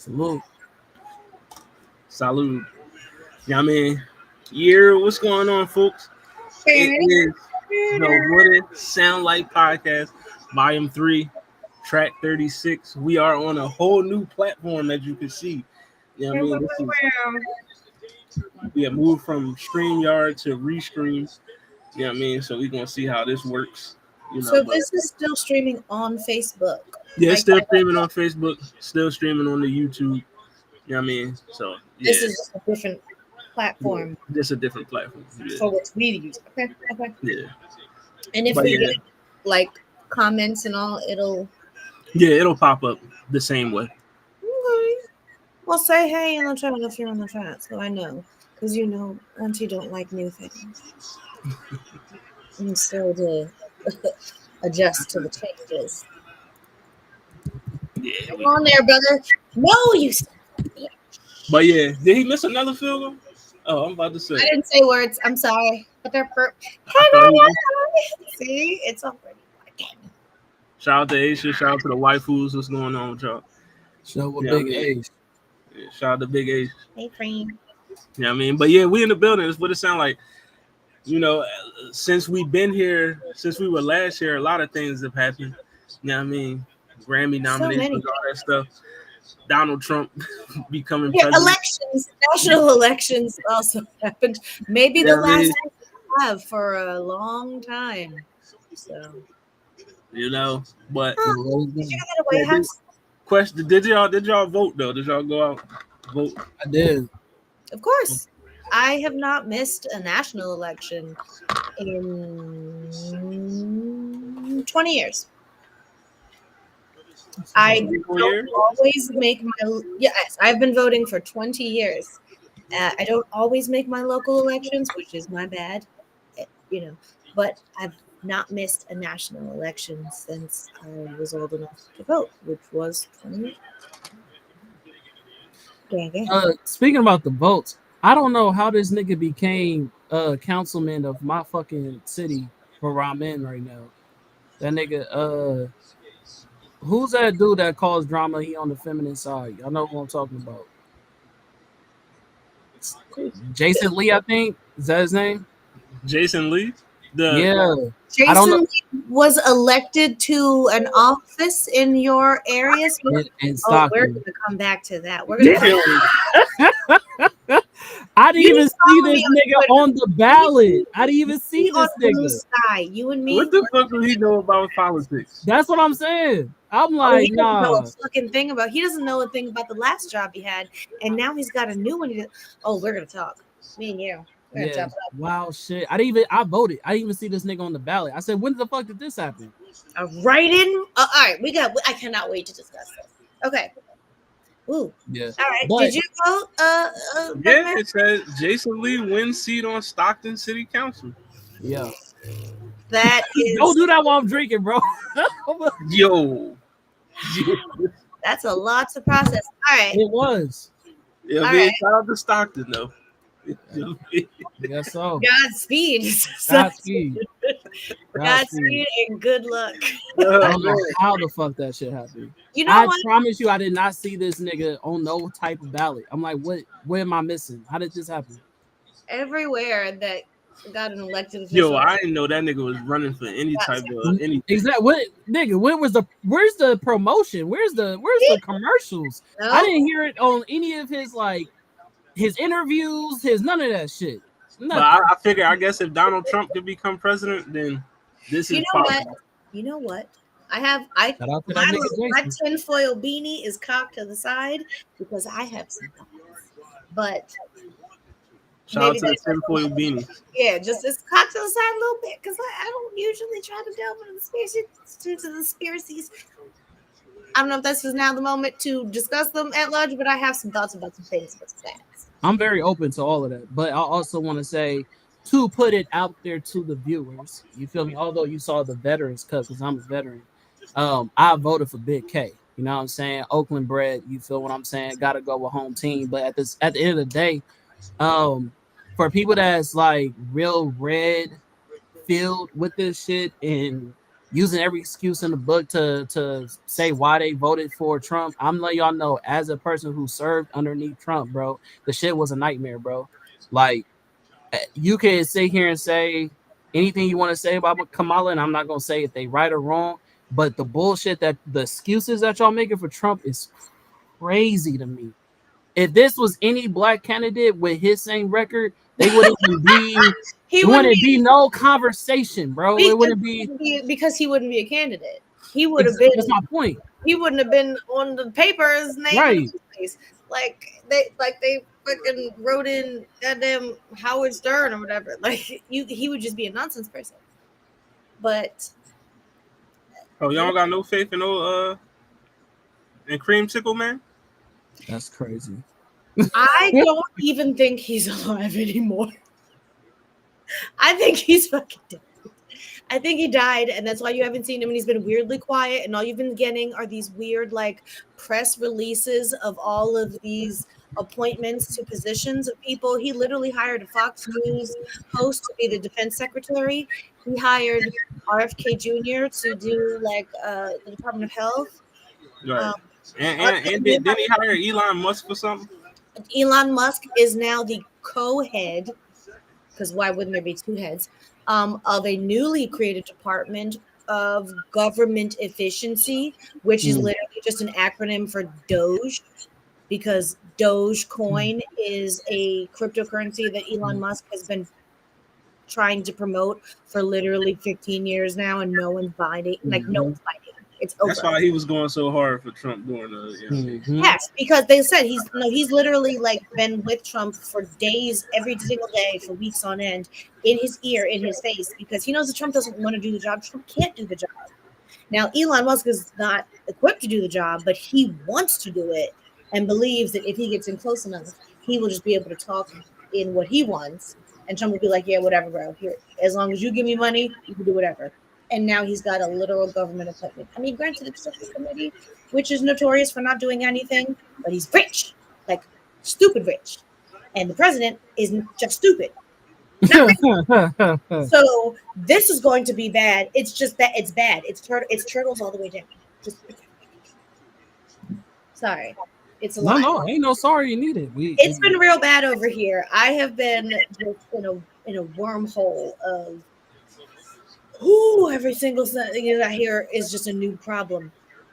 Salute. Salud. Yeah, I mean, what's going on, folks? It is the What It Sound Like podcast, volume 3, track 36. We are on a whole new platform, as you can see. Yeah, I mean, we have moved from StreamYard to Restream. Yeah, I mean, so we're gonna see how this works. So But this is still streaming on Facebook. yeah, it's still streaming on Facebook, still streaming on the YouTube. You know what I mean? So yeah, This is just a different platform just a different platform. Yeah. for which we use. Okay. Yeah. And if But we yeah. get like comments and all, it'll pop up the same way. okay. Well, say hey in the chat if you're in the chat, so I know, because you know Auntie don't like new things, and so to adjust to the changes. Yeah. Come on there, brother. No, you. But yeah, did he miss another field goal? Oh, I'm about to say. I didn't say words. I'm sorry, but they're See, it's already working. Shout out to Asia. Shout out to the waifus. What's going on with y'all? Show with Big Age. Yeah, shout out to Big Age. Hey, friend. Yeah, I mean, but yeah, we in the building. It's what it sound like. You know, since we've been here, since we were last year, a lot of things have happened. You know what I mean? Grammy nominations, all that stuff. Donald Trump becoming president. Elections, national elections also happened. Maybe the last one we have for a long time. So, you know, but did you get a White House? Question: Did y'all vote though? Did y'all go out vote? I did. Of course. I have not missed a national election in 20 years. I don't always make my yes. I've been voting for 20 years. I don't always make my local elections, which is my bad, But I've not missed a national election since I was old enough to vote, which was 20 years. Speaking about the votes, I don't know how this nigga became councilman of my fucking city where I'm in right now. That nigga, who's that dude that caused drama? He on the feminine side. Y'all know who I'm talking about. Jason Lee, I think. Is that his name? Jason Lee? Jason was elected to an office in your area. In we're going to come back to that. We're going to. I didn't even see this nigga on the ballot. I didn't even see this nigga. Sky. You and me. What the fuck does he know about politics? That's what I'm saying. I'm like, he doesn't know a fucking thing about. He doesn't know a thing about the last job he had, and now he's got a new one. We're gonna talk. Me and you. Yeah. Wow, shit. I voted. I didn't even see this nigga on the ballot. I said, when the fuck did this happen? A write-in. All right, I cannot wait to discuss this. Okay. Ooh. Yeah. All right. Did you vote? Yeah, it says Jason Lee wins seat on Stockton City Council. Yeah. That is. Don't do that while I'm drinking, bro. Yo. That's a lot to process. All right. It was. Yeah, man. Shout out to Stockton though. Guess so. Godspeed. Godspeed. Godspeed and good luck. I don't know how the fuck that shit happened. You know I what? promise you, I did not see this nigga on no type of ballot. I'm like, what am I missing? How did this happen? Everywhere that got an elected official. Yo, I didn't know that nigga was running for any type of anything. Exactly. What nigga? Where's the promotion? Where's the commercials? No. I didn't hear it on any of his his interviews, none of that shit. But I figure, I guess if Donald Trump could become president, then this is possible. You know what? My tinfoil beanie is cocked to the side because I have some thoughts. But shout out to the tinfoil beanie. Yeah, just it's cocked to the side a little bit because I don't usually try to delve into the conspiracies. I don't know if this is now the moment to discuss them at large, but I have some thoughts about some things about that. I'm very open to all of that, but I also want to say to put it out there to the viewers. You feel me? Although you saw the veterans cut because I'm a veteran, I voted for Big K. You know what I'm saying? Oakland bred. You feel what I'm saying? Got to go with home team. But at the end of the day, for people that's like real red filled with this shit and using every excuse in the book to say why they voted for Trump. I'm letting y'all know, as a person who served underneath Trump, bro, the shit was a nightmare, bro. Like, you can sit here and say anything you want to say about Kamala, and I'm not gonna say if they right or wrong, but the bullshit that the excuses that y'all making for Trump is crazy to me. If this was any black candidate with his same record, they wouldn't even be. He It wouldn't wouldn't be no conversation, bro. It wouldn't be. because he wouldn't be a candidate. He would have been. That's my point. He wouldn't have been on the paper's name in Right. the first place. Like they fucking wrote in goddamn Howard Stern or whatever. Like he would just be a nonsense person. But Oh, y'all don't got no faith in no in Creamsicle Man? That's crazy. I don't even think he's alive anymore. I think he's fucking dead. I think he died, and that's why you haven't seen him. And he's been weirdly quiet, and all you've been getting are these weird, like, press releases of all of these appointments to positions of people. He literally hired a Fox News host to be the defense secretary. He hired RFK Jr. to do like the Department of Health. Right. And didn't he hire Elon Musk for something? Elon Musk is now the co-head, because why wouldn't there be two heads, of a newly created department of government efficiency, which is literally just an acronym for Doge, because Dogecoin is a cryptocurrency that Elon Musk has been trying to promote for literally 15 years now, and no one's buying it. Like, no one's buying it. It's over. That's why he was going so hard for Trump during the. Yes, because they said he's literally like been with Trump for days, every single day, for weeks on end, in his ear, in his face, because he knows that Trump doesn't want to do the job. Trump can't do the job. Now, Elon Musk is not equipped to do the job, but he wants to do it and believes that if he gets in close enough, he will just be able to talk in what he wants, and Trump will be like, "Yeah, whatever, bro. Here, as long as you give me money, you can do whatever." And now he's got a literal government appointment. I mean, granted, it's just a committee, which is notorious for not doing anything, but he's rich, like stupid rich. And the president isn't just stupid. So this is going to be bad. It's just that it's bad. It's turtles all the way down. Just sorry. It's a lot. No, ain't no sorry you need it. It's been real bad over here. I have been just in a wormhole of every single thing that I hear is just a new problem.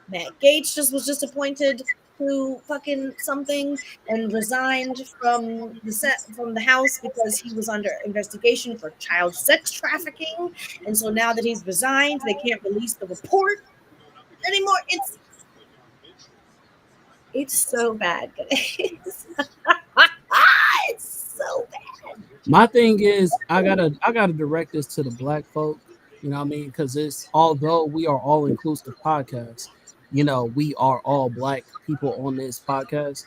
Matt Gaetz was just appointed to fucking something and resigned from the House because he was under investigation for child sex trafficking. And so now that he's resigned, they can't release the report anymore. It's so bad, guys. It's so bad. My thing is, I gotta direct this to the black folk. You know what I mean? Because it's, although we are all inclusive podcast, you know, we are all black people on this podcast.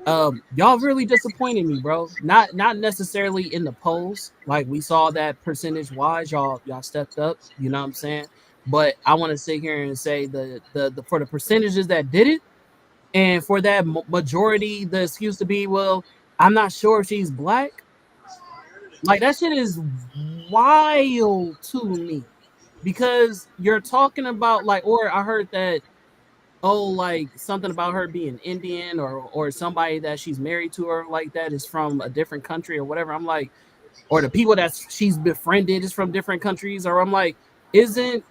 Y'all really disappointed me, bro. Not necessarily in the polls. Like, we saw that percentage wise, y'all stepped up. You know what I'm saying? But I want to sit here and say the for the percentages that did it, and for that majority, the excuse to be, well, I'm not sure if she's black. Like, that shit is wild to me, because you're talking about, like, or I heard that, oh, like something about her being Indian, or somebody that she's married to, or like that, is from a different country or whatever. I'm like, or the people that she's befriended is from different countries, or I'm like, isn't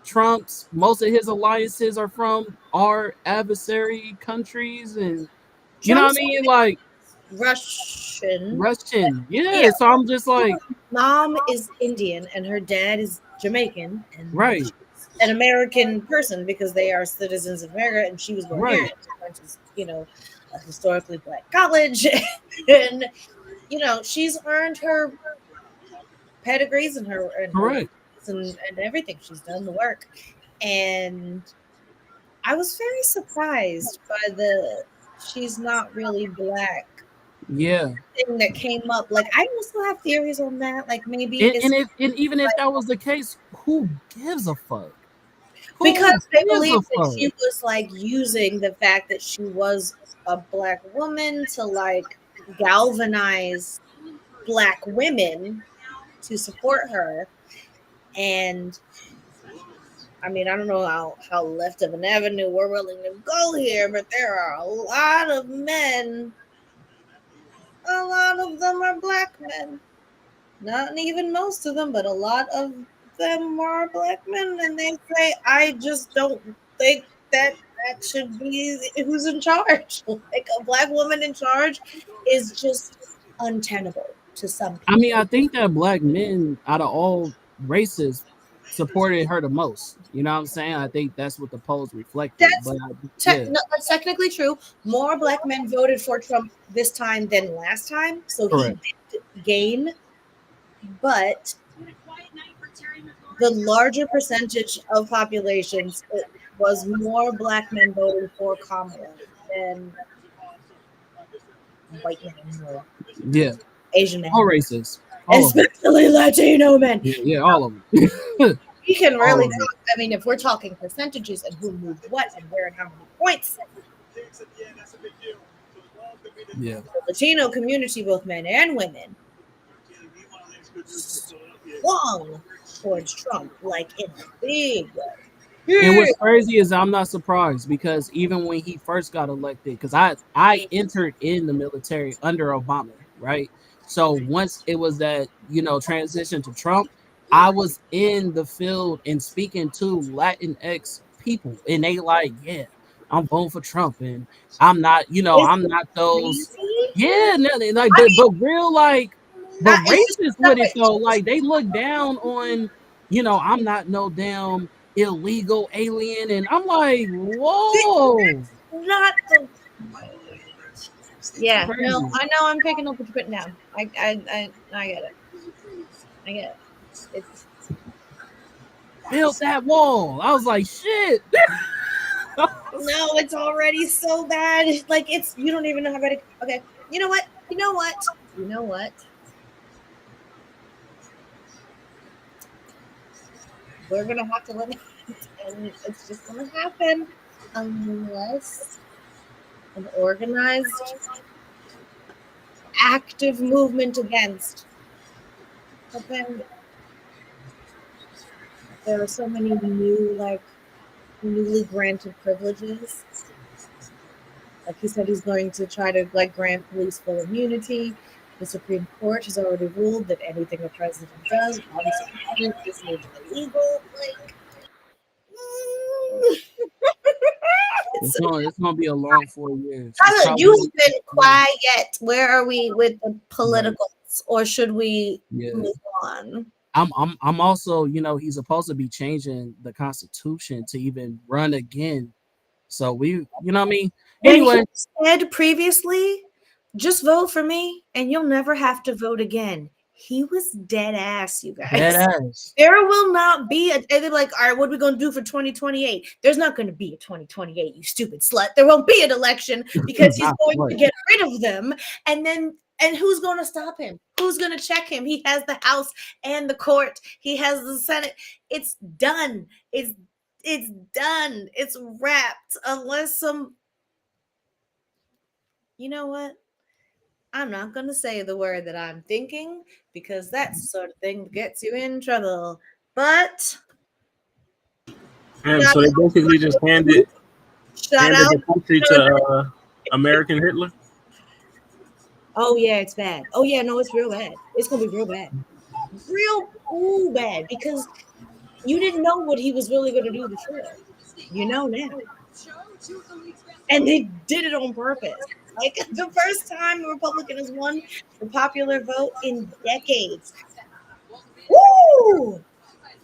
Trump's, most of his alliances are from our adversary countries, and you know what I mean, like Russian. yeah. So I'm just like, mom is Indian and her dad is Jamaican, and right, an American person because they are citizens of America, and she was born here. She went to, a historically black college, and she's earned her pedigrees and her and everything. She's done the work, and I was very surprised by the she's not really black thing that came up. Like, I also have theories on that. Like, maybe even if that was the case, who gives a fuck? Because they believe that she was like using the fact that she was a black woman to like galvanize black women to support her. And I mean, I don't know how left of an avenue we're willing to go here, but there are a lot of men. A lot of them are black men. Not even most of them, but a lot of them are black men, and they say, "I just don't think that should be who's in charge." Like a black woman in charge is just untenable to some I mean, people. I think that black men out of all races supported her the most. You know what I'm saying? I think that's what the polls reflected. That's Yeah, no, that's technically true. More black men voted for Trump this time than last time, so he correct. did gain. But the larger percentage of populations, it was more black men voting for Kamala than white men or Yeah, Asian all men, races, all of them. especially Latino men. Yeah, yeah, all of them. We can All really of them. talk. I mean, if we're talking percentages and who moved what and where and how many points, Yeah. the Latino community, both men and women, swung towards Trump like in a big way. And Yeah. what's crazy is I'm not surprised because even when he first got elected, because I entered in the military under Obama, right? So once it was that transition to Trump, I was in the field and speaking to Latinx people, and they like, yeah, I'm voting for Trump, and Is I'm it not those, crazy? yeah, no, like, I but real like, but mean, it's just racist not. with it though, like they look down on, I'm not no damn illegal alien, and I'm like, whoa, Not the. it's Yeah, no, crazy. I know. I'm picking up what you're putting down. I get it. I get it. It's Built that wall. I was like, shit. no, it's already so bad. Like it's you don't even know how bad. Okay, you know what? You know what? You know what? We're gonna have to live, and it's just gonna happen unless an organized, active movement against. But then there are so many new, like newly granted privileges. Like he said, he's going to try to like grant police full immunity. The Supreme Court has already ruled that anything a president does while he's president is made illegal. Like, It's it's, gonna be a long 4 years. It's Tyler, you probably have been yeah, quiet. Where are we with the right. politicals, or should we Yeah. move on? I'm also, he's supposed to be changing the constitution to even run again. So you know what I mean? When he Anyway, said previously, just vote for me and you'll never have to vote again. He was dead ass, you dead guys. ass. There will not be and they're like, all right, what are we going to do for 2028? There's not going to be a 2028, you stupid slut. There won't be an election because he's Not going what. to get rid of them. And who's going to stop him? Who's going to check him? He has the House and the court. He has the Senate. It's done. It's done. It's wrapped. Unless you know what? I'm not going to say the word that I'm thinking because that's the sort of thing that gets you in trouble. But And shout so they basically just out, shout handed out. the country to American Hitler. Oh, yeah, it's bad. Oh, yeah, no, it's real bad. It's going to be real bad. Real ooh, bad because you didn't know what he was really going to do before. You know now. And they did it on purpose. Like the first time a Republican has won the popular vote in decades. Woo!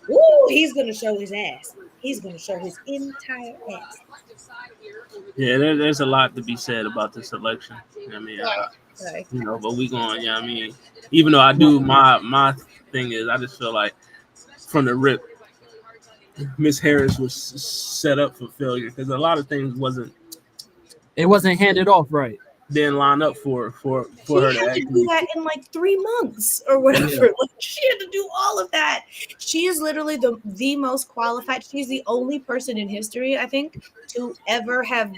Woo! He's gonna show his ass. He's gonna show his entire ass. Yeah, there's a lot to be said about this election. I mean, Sorry. but we going. Yeah, I mean, even though I do my thing is, I just feel like from the rip, Miss Harris was set up for failure because a lot of things It wasn't handed off right. didn't line up for She her to had to do actually. that in like 3 months or whatever. Yeah. Like she had to do all of that. She is literally the most qualified. She's the only person in history, I think, to ever have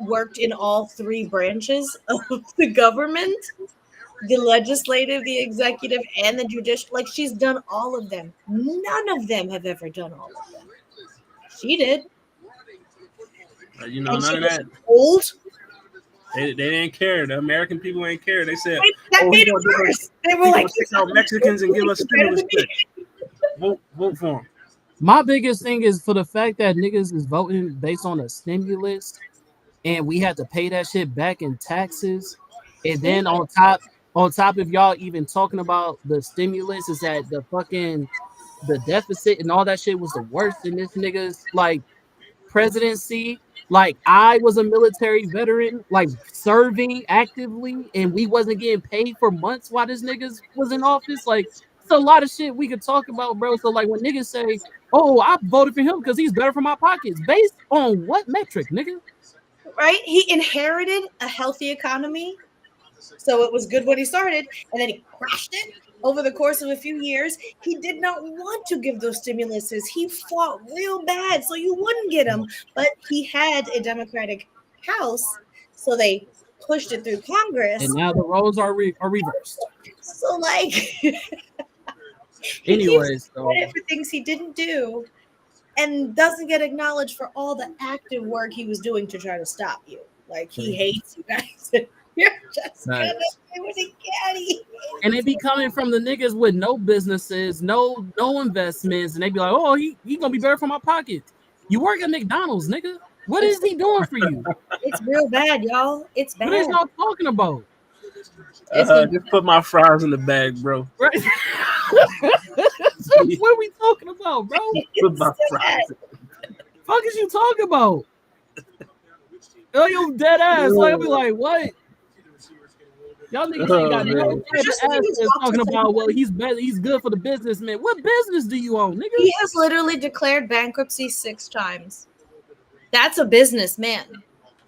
worked in all three branches of the government. The legislative, the executive, and the judicial. Like she's done all of them. None of them have ever done all of them. She did. You know, And none she of was that. old. They didn't care. The American people ain't care. They said, That "Oh, made he it gonna give us, worse. They were he like, gonna take out Mexicans and give us stimulus checks. Vote for him." My biggest thing is for the fact that niggas is voting based on a stimulus, and we had to pay that shit back in taxes, and then on top of y'all even talking about the stimulus is that the deficit and all that shit was the worst in this nigga's like presidency. Like I was a military veteran, like serving actively, and we wasn't getting paid for months while this niggas was in office. Like it's a lot of shit we could talk about, bro. So like when niggas say, "Oh, I voted for him because he's better for my pockets," based on what metric, nigga? right? He inherited a healthy economy. So it was good when he started, and then he crashed it over the course of a few years. He did not want to give those stimuluses. He fought real bad so you wouldn't get them, but he had a Democratic House, so they pushed it through And Congress. now the roles are reversed. So like he keeps Anyways, so credit for things he didn't do and doesn't get acknowledged for all the active work he was doing to try to stop you. Like he hates you guys. You're just gonna do what he can. and they be coming from the niggas with no businesses, no investments, and they be like, "Oh, he gonna be better for my pockets." You work at McDonald's, nigga. What is he doing for you? It's real bad, y'all. It's What is bad. y'all talking about? Just put my fries in the bag, bro. Right? What are we talking about, bro? Put my fries. Fuck is you talking about? Oh, you dead ass. Like I'll be like, what? Y'all niggas ain't got no type of assets talking about. Well, he's better. He's good for the businessman. What business do you own, nigga? He has literally declared bankruptcy 6 times. That's a businessman.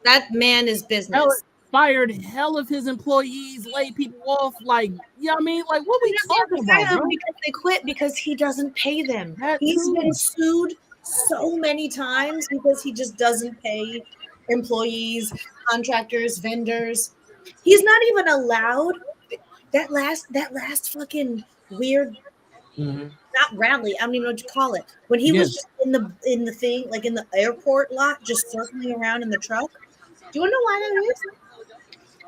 That man is business. Fired hell of his employees, laid people off. Like, yeah, I mean, like, what we talking about, bro? Because they quit because he doesn't pay them. That He's too. been sued so many times because he just doesn't pay employees, contractors, vendors. He's not even allowed. That last fucking weird, not rally. I don't even know what you call it. When he was just in the thing, like in the airport lot, just circling around in the truck. Do you want to know why that is?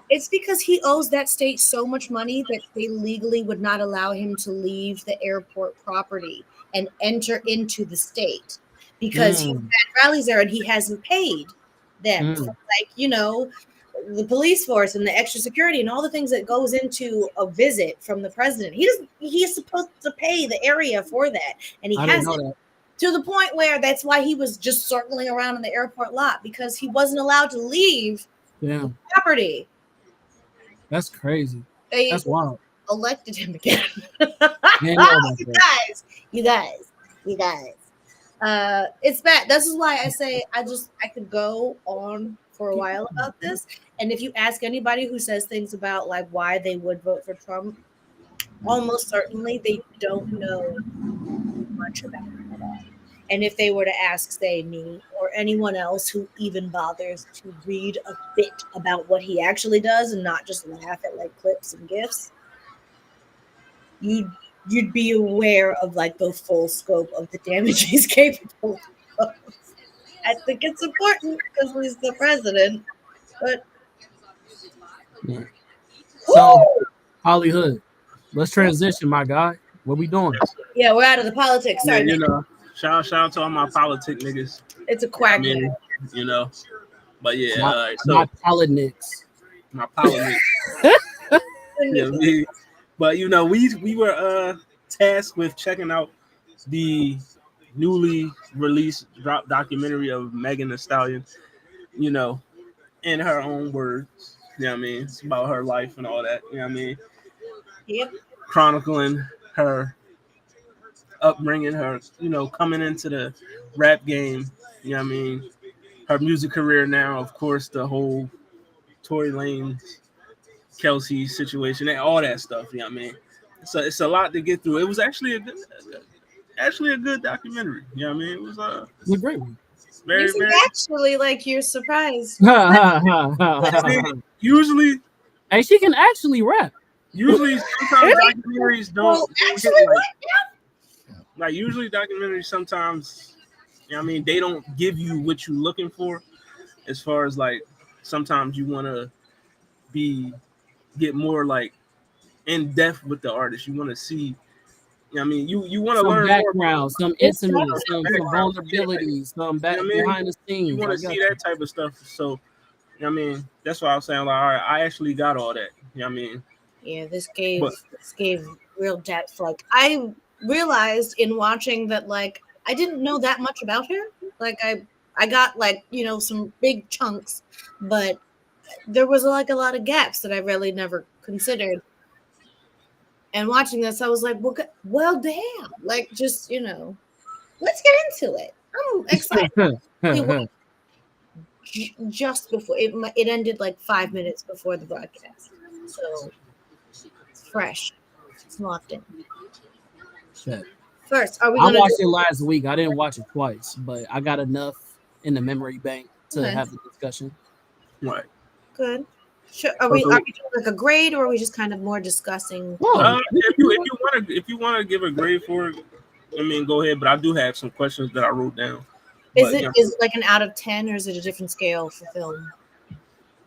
It's because he owes that state so much money that they legally would not allow him to leave the airport property and enter into the state because he's had rallies there and he hasn't paid them. For, like, you know, the police force and the extra security and all the things that goes into a visit from the president. He's supposed to pay the area for that, and he hasn't. To the point where that's why he was just circling around in the airport lot because he wasn't allowed to leave the property. That's crazy. They That's wild. Elected him again. You guys. It's bad. This is why I say I could go on for a while about this. And if you ask anybody who says things about like why they would vote for Trump, almost certainly they don't know much about him at all. And if they were to ask, say, me or anyone else who even bothers to read a bit about what he actually does and not just laugh at like clips and gifs, you'd be aware of like the full scope of the damage he's capable of. I think it's important because he's the president, but so Hollywood, let's transition, my guy. What we doing? Yeah, we're out of the politics. Sorry, you know, shout out to all my politic niggas. It's a quack. You know, but yeah, my politics. My politics. Yeah, but you know, we were tasked with checking out the newly released documentary of Megan Thee Stallion, you know, in her own words. You know what I mean? It's about her life and all that. You know what I mean? Yep. Chronicling her upbringing, her, you know, coming into the rap game. You know what I mean? Her music career now, of course, the whole Tory Lanez, Kelsey situation, and all that stuff. You know what I mean? So it's a lot to get through. It was actually a good documentary. You know what I mean? It was a great one. Very actually like you're surprised. Usually, hey, she can actually rap. Usually, sometimes documentaries don't. Usually documentaries sometimes You know what I mean? They don't give you what you're looking for. As far as like, sometimes you want to get more like in depth with the artist. You want to see. You know what I mean? You want to Some learn more about background, some It's intimate, some background. Yeah, vulnerability, some you know back what I mean? behind the You scenes. want I to got see you. that type of stuff. So, you know what I mean? That's why I was saying, like, all right, I actually got all that. You know what I mean? Yeah, But this gave real depth. Like I realized in watching that like I didn't know that much about her. Like I got like, you know, some big chunks, but there was like a lot of gaps that I really never considered. And watching this, I was like, well damn. Like just, you know, let's get into it. I'm excited. We watched just before it ended like 5 minutes before the broadcast. So it's fresh. It's locked in. Shit. First, are we I gonna do watched it last week. I didn't watch it twice, but I got enough in the memory bank to okay, have the discussion. what? good. Sure. So, Are we doing like a grade or are we just kind of more discussing Whoa. if you want to give a grade for it, I mean, go ahead. But I do have some questions that I wrote down. is But, you know, it like an out of 10 or is it a different scale for film?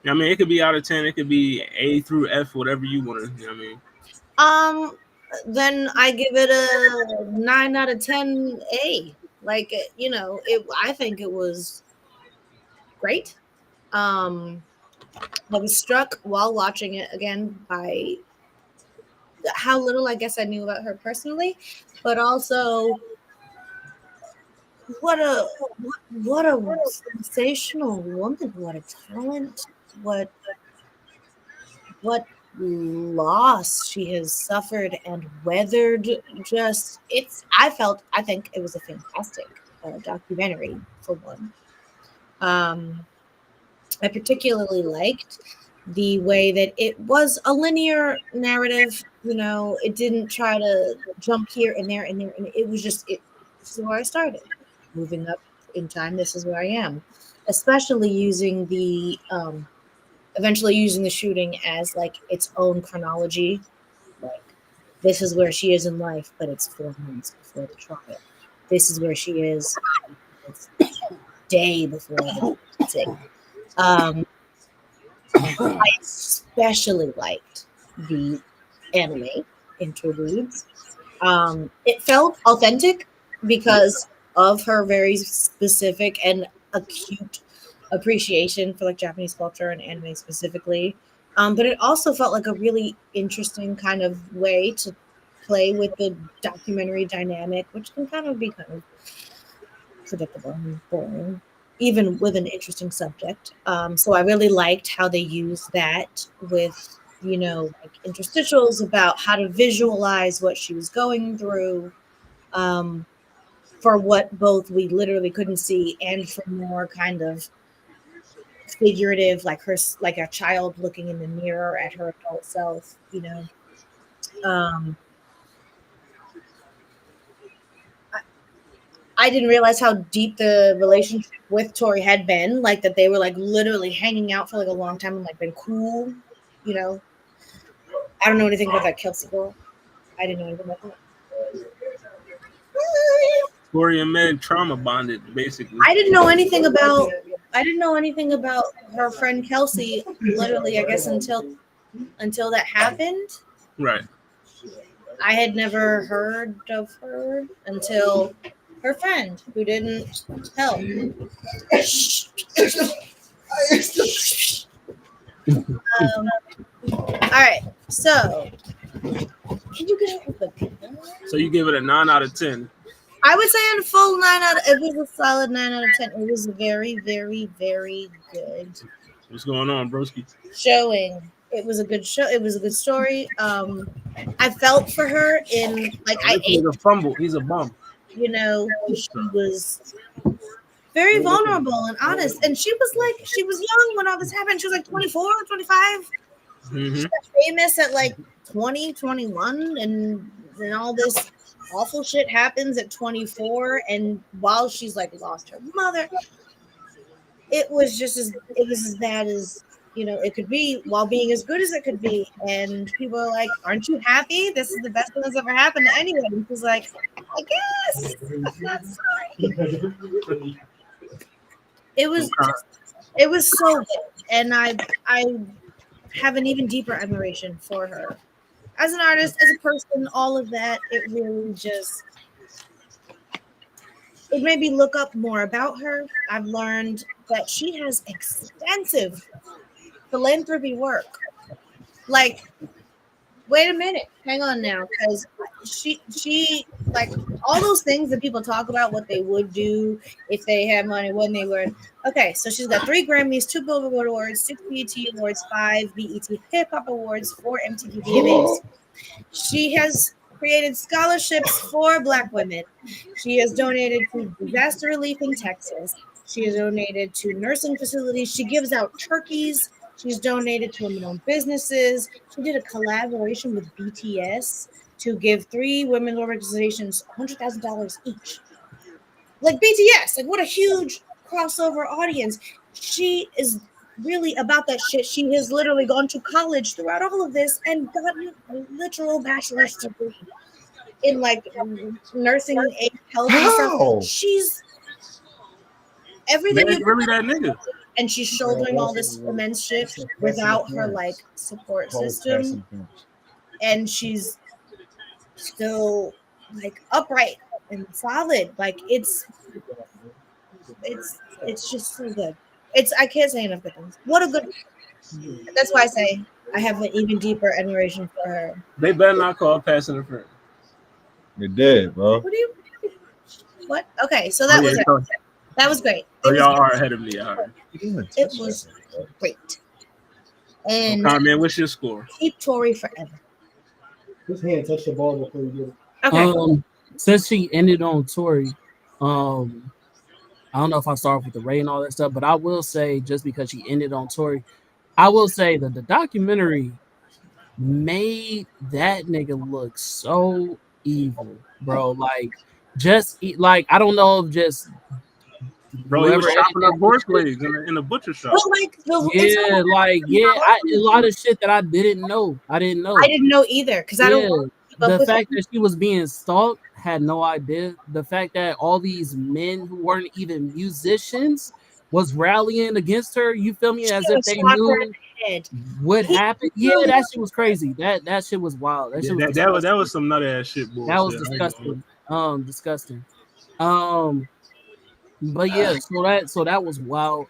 I mean, it could be out of 10. It could be A through F, whatever you want to. You know what I mean? Um then I give it a 9 out of 10 A. Like you know, I think it was great. Um I was struck while watching it again by how little I guess I knew about her personally, but also what a what a sensational woman, what a talent, what loss she has suffered and weathered. Just I think it was a fantastic documentary for one. um I particularly liked the way that it was a linear narrative. You know, it didn't try to jump here and there and there, and it was just it. This is where I started, moving up in time. This is where I am, especially using the eventually using the shooting as like its own chronology. Like this is where she is in life, but it's 4 months before the trial. This is where she is. It's day before the sentencing. Um, I especially liked the anime interludes. It felt authentic because of her very specific and acute appreciation for like Japanese culture and anime specifically. But it also felt like a really interesting kind of way to play with the documentary dynamic, which can kind of be kind of predictable and boring, even with an interesting subject. So I really liked how they used that with, you know, like interstitials about how to visualize what she was going through, um, for what both we literally couldn't see and for more kind of figurative, like like a child looking in the mirror at her adult self, you know. Um, I didn't realize how deep the relationship with Tori had been. Like that they were like literally hanging out for like a long time and like been cool. You know, I don't know anything about that Kelsey girl. I didn't know anything about that. Tori and Meg trauma bonded, basically. I didn't know anything about. I didn't know anything about her friend Kelsey. Literally, I guess until that happened. Right. I had never heard of her until her friend who didn't help. All right, so can you get out with the? So you give it a 9 out of 10. I would say on a full 9 out. It was a solid 9 out of 10. It was a very, very, very good What's going on, broski? showing. It was a good show. It was a good story. I felt for her in like I He's ate. a fumble. He's a bum. You know, she was very vulnerable and honest, and she was young when all this happened. She was like 24, 25. Mm-hmm. She got famous at like 20, 21, and then all this awful shit happens at 24. And while she's like lost her mother, it was as bad as it could be, while being as good as it could be. And people are like, "Aren't you happy? This is the best thing that's ever happened to anyone." And she's like, I guess I'm not sorry. It was it was so good, and I have an even deeper admiration for her as an artist, as a person. All of that, it really just it made me look up more about her. I've learned that she has extensive philanthropy work. Like, wait a minute, hang on now, because she like all those things that people talk about what they would do if they had money, when they were okay. So she's got 3 Grammys, 2 Billboard Awards, 6 BET Awards, 5 BET Hip Hop Awards, 4 MTV VMAs. She has created scholarships for Black women. She has donated to disaster relief in Texas. She has donated to nursing facilities. She gives out turkeys. She's donated to women-owned businesses. She did a collaboration with BTS to give 3 women organizations $100,000 each. Like BTS, like what a huge crossover audience. She is really about that shit. She has literally gone to college throughout all of this and gotten a literal bachelor's degree in like nursing and health and stuff. She's everything Man, really that nigga. and she's shouldering all this immense shit without her like support system, and she's still like upright and solid. Like it's just so good. It's I can't say enough good things. What a good. That's why I say I have an even deeper admiration for her. They better not call pass interference. They did, bro. What do you? What? Okay, so that was it. That was great. So y'all are ahead of me. All right. It was great. And man, what's your score? Keep Tori forever. His hand touched the ball before you did it. Okay. Since she ended on Tori, I don't know if I start with the Ray and all that stuff, but I will say, just because she ended on Tori, I will say that the documentary made that nigga look so evil, bro. Like, like I don't know if just bro, he was chopping up horse legs in the butcher shop. Well, a lot of shit that I didn't know. I didn't know either, because I don't. The fact that she was being stalked, had no idea. The fact that all these men who weren't even musicians was rallying against her, you feel me, as if they knew what happened. Yeah, that shit was crazy. That shit was wild. That was some nut ass shit, boy. That was disgusting. Disgusting. But yeah, so that was wild.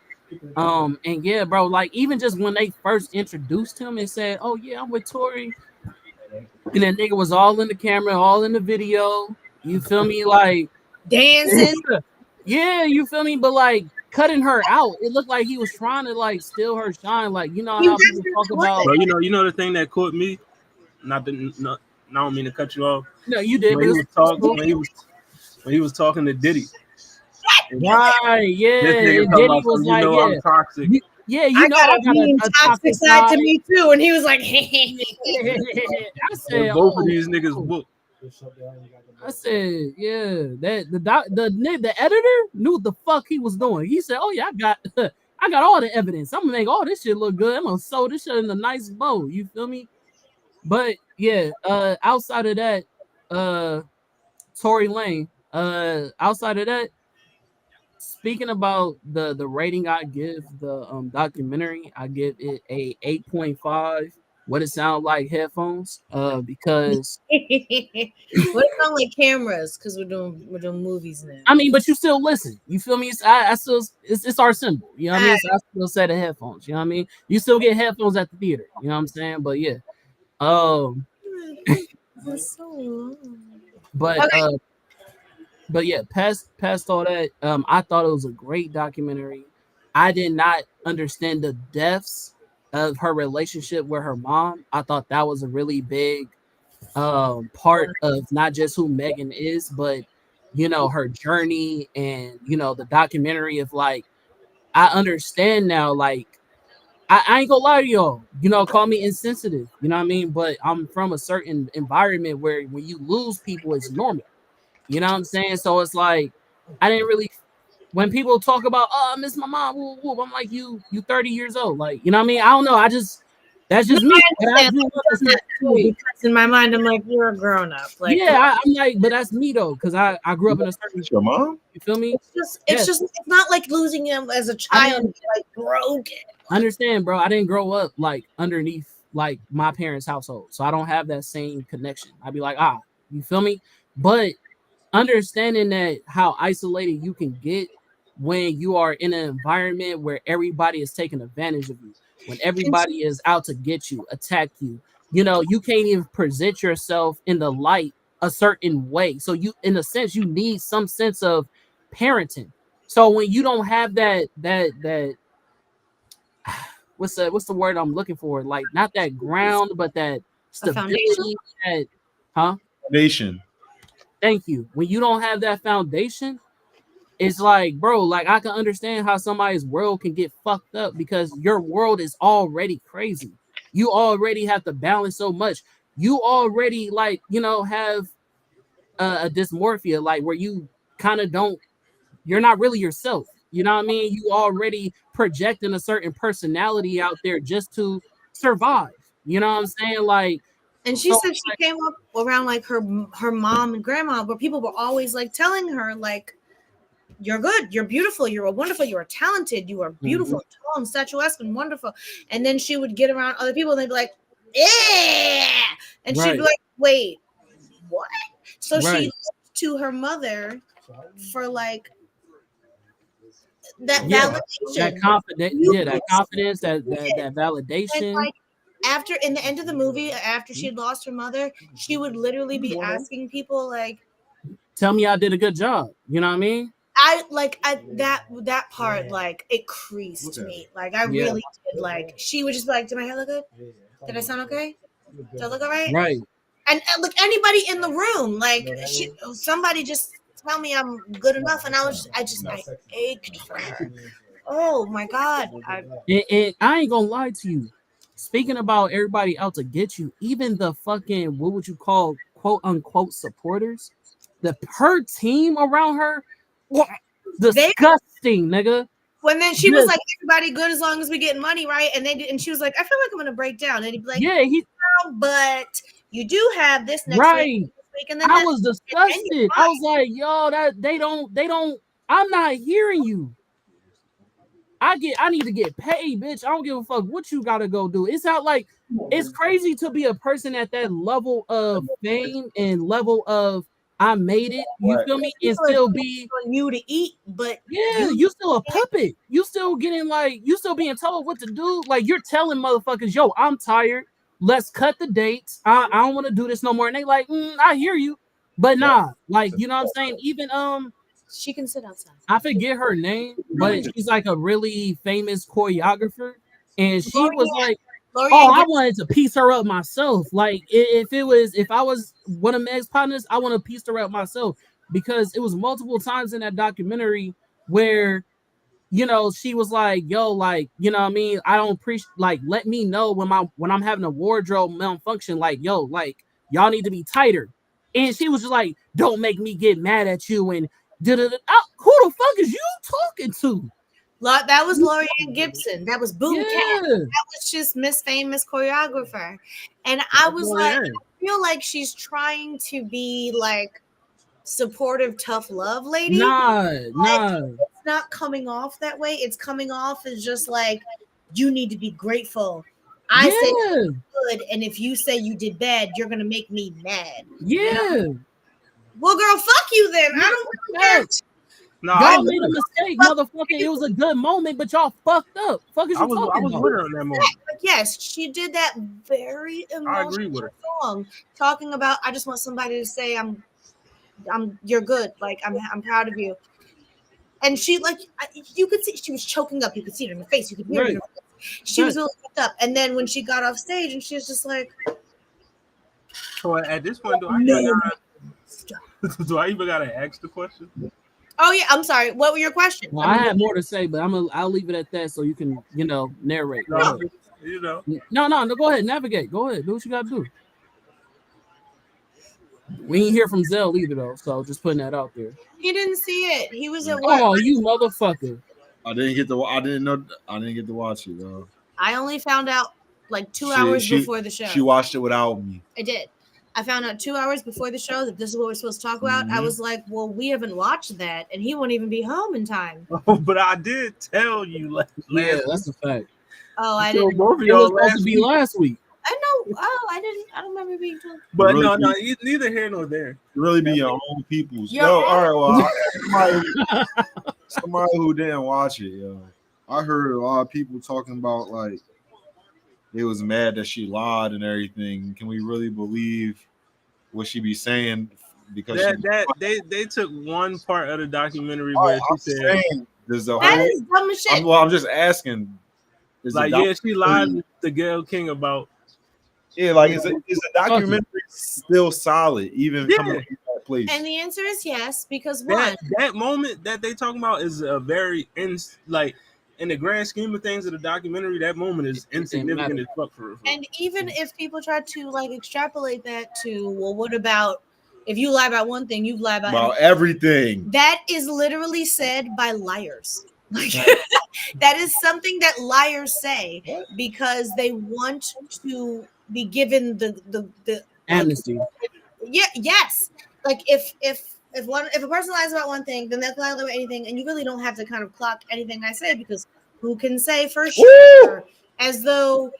And yeah, bro, like even just when they first introduced him and said, "Oh yeah, I'm with Tori," and that nigga was all in the camera, all in the video. You feel me? Like dancing. Yeah, you feel me? But like cutting her out, it looked like he was trying to like steal her shine. Like, you know how people talk about. Bro, you know the thing that caught me. I don't mean to cut you off. No, you did. When he was talking to Diddy. Right, yeah. Diddy was like, I'm toxic. You know I got a toxic side to me too. And he was like, I said, both of these niggas booked. I said, yeah, that the editor knew what the fuck he was doing. He said, "Oh yeah, I got all the evidence. I'm gonna make all this shit look good. I'm gonna sew this shit in a nice bow." You feel me? But yeah, outside of that, Tory Lane. Outside of that, speaking about the rating I give the documentary, I give it a 8.5. What it sound like headphones? Because what it sound like cameras? Because we're doing movies now. I mean, but you still listen. You feel me? It's our symbol. You know what I mean? So I still say the headphones. You know what I mean? You still get headphones at the theater. You know what I'm saying? But yeah, that's so long. But yeah, past all that, I thought it was a great documentary. I did not understand the depths of her relationship with her mom. I thought that was a really big part of not just who Megan is, but you know, her journey and you know, the documentary of like, I understand now, like I ain't gonna lie to y'all, you know, call me insensitive, you know what I mean? But I'm from a certain environment where when you lose people, it's normal. You know what I'm saying? So it's like I didn't really when people talk about, oh, I miss my mom, woo, woo, I'm like, you 30 years old. Like, you know what I mean? I don't know. I just That's No, just me. I But I understand. do Like, it does that too, understand. because in my mind, I'm like, you're a grown up. Like, Yeah, I'm like, but that's me though, because I grew up in a certain. It's your mom? You feel me? it's Yes, not like losing him as a I child. didn't Like, broken. understand, bro. I didn't grow up like underneath like my parents' household, so I don't have that same connection. I'd be like, you feel me? But understanding that how isolated you can get when you are in an environment where everybody is taking advantage of you, when And everybody is out to get you, attack you, you know, you can't even present yourself in the light a certain way. So you, in a sense, you need some sense of parenting. So when you don't have that what's the word I'm looking for? Like not that ground, but that a foundation. stability, that huh? Nation. Thank you. When you don't have that foundation, it's like, bro, like I can understand how somebody's world can get fucked up because your world is already crazy. You already have to balance so much. You already like, you know, have a dysmorphia, like where you kind of don't, you're not really yourself. You know what I mean? You already projecting a certain personality out there just to survive. You know what I'm saying? Like, And she so said she came up around like her mom and grandma, where people were always like telling her like, you're good, you're beautiful, you're wonderful, you are talented, you are beautiful, tall and statuesque and wonderful. And then she would get around other people and they'd be like, yeah, and she'd be right, like, wait, what? So she right. looked to her mother for like that Yeah, that validation. confidence, You yeah, that can confidence, do that it. And validation. like after in the end of the movie, after she'd lost her mother, she would literally be asking people like, Tell me I did a good job. You know what I mean? that part, like it creased me. Like I Yeah, really did. Like she would just be like, did my hair look good? Did I sound okay? Did I look all right? right. And look, anybody in the room, like somebody just tell me I'm good enough. And I ached for her. Oh my God. And I ain't gonna lie to you. Speaking about everybody out to get you, even the fucking what would you call quote unquote supporters, the her team around her, They disgusting, nigga. when then she was Just like, everybody good as long as we getting money, right? And and she was like, I feel like I'm gonna break down. And he'd be like, yeah, he no, but you do have this next week, right. this week, and then I this, was and you're disgusted. I was fine. like, yo, that they don't. I'm not hearing you. I need to get paid, bitch. I don't give a fuck what you gotta go do. It's not like it's crazy to be a person at that level of fame and level of I made it. You What? feel me? And People are still be on you to eat, but yeah, you you still a puppet. You still getting like you still being told what to do. Like you're telling motherfuckers, yo, I'm tired. Let's cut the dates. I don't want to do this no more. And they like, I hear you, but nah, like you know what I'm saying. Even she can sit outside. I forget her name, but she's like a really famous choreographer. And she was Lorianne, like, oh, Lorianne I Gibson. wanted to piece her up myself. Like if I was one of Meg's partners, I want to piece her up myself because it was multiple times in that documentary where you know, she was like, yo, like, you know what I mean? I don't appreciate like let me know when I'm having a wardrobe malfunction, like, yo, like y'all need to be tighter. And she was just like, don't make me get mad at you and who the fuck is you talking to? That was Lorianne Gibson. That was Boom Cat. Yeah. That was just Miss Famous choreographer. And I was like, Lorianne. I feel like she's trying to be like supportive, tough love lady. Nah. It's not coming off that way. It's coming off as just like, you need to be grateful. I said Yeah. good, and if you say you did bad, you're gonna make me mad. And Yeah. well, girl, fuck you then. I don't care. Facts. No, Y'all made a mistake, Fuck motherfucker. It was a good moment, but y'all fucked up. Fuck is I you was talking with about? her in that moment. But yes, she did that very I agree with emotional her. song talking about I just want somebody to say I'm you're good. Like I'm proud of you. And she like you could see she was choking up. You could see it in her face. You could hear it in Right. her voice. She was really fucked up. And then when she got off stage and she was just like, So at this point, no, stop. do I even gotta ask the question? Oh yeah, I'm sorry. What were your questions? Well, I had more to say, but I'll leave it at that so you can, you know, narrate. Go No, ahead. you know. No, go ahead, navigate. Go ahead. Do what you gotta do. We ain't hear from Zell either though, so just putting that out there. He didn't see it. He was at work. Oh, you motherfucker. I didn't get to. I didn't know. I didn't get to watch it, though. I only found out like 2 hours before the show. She watched it without me. I did. I found out 2 hours before the show that this is what we're supposed to talk about. I was like, well, we haven't watched that, and he won't even be home in time. But I did tell you last Yeah, that's a fact. Oh, I so didn't. both of It y'all was supposed to be week. last week. I know. Oh, I didn't. I don't remember being told. But Really no, neither here nor there. Really be your own people's. Your Yo, own- all right, well, somebody who didn't watch it, yo. I heard a lot of people talking about like they was mad that she lied and everything. Can we really believe what she be saying? Because They took one part of the documentary Oh, where I'm she said, saying, there's a That whole. is dumb as shit. I'm just asking. Is like, the yeah, she lied documentary- to Gail King about. Yeah, like is the documentary still solid even Yeah. coming from that place? And the answer is yes, because one, That moment that they talking about is a very in the grand scheme of things of the documentary, that moment is insignificant as fuck for. and even if people try to like extrapolate that to, well, what about if you lie about one thing, you lie about everything. That is literally said by liars. Like that is something that liars say because they want to be given the Amnesty. Yes. Like if a person lies about one thing, then they'll lie about anything, and you really don't have to kind of clock anything I say because who can say for sure as though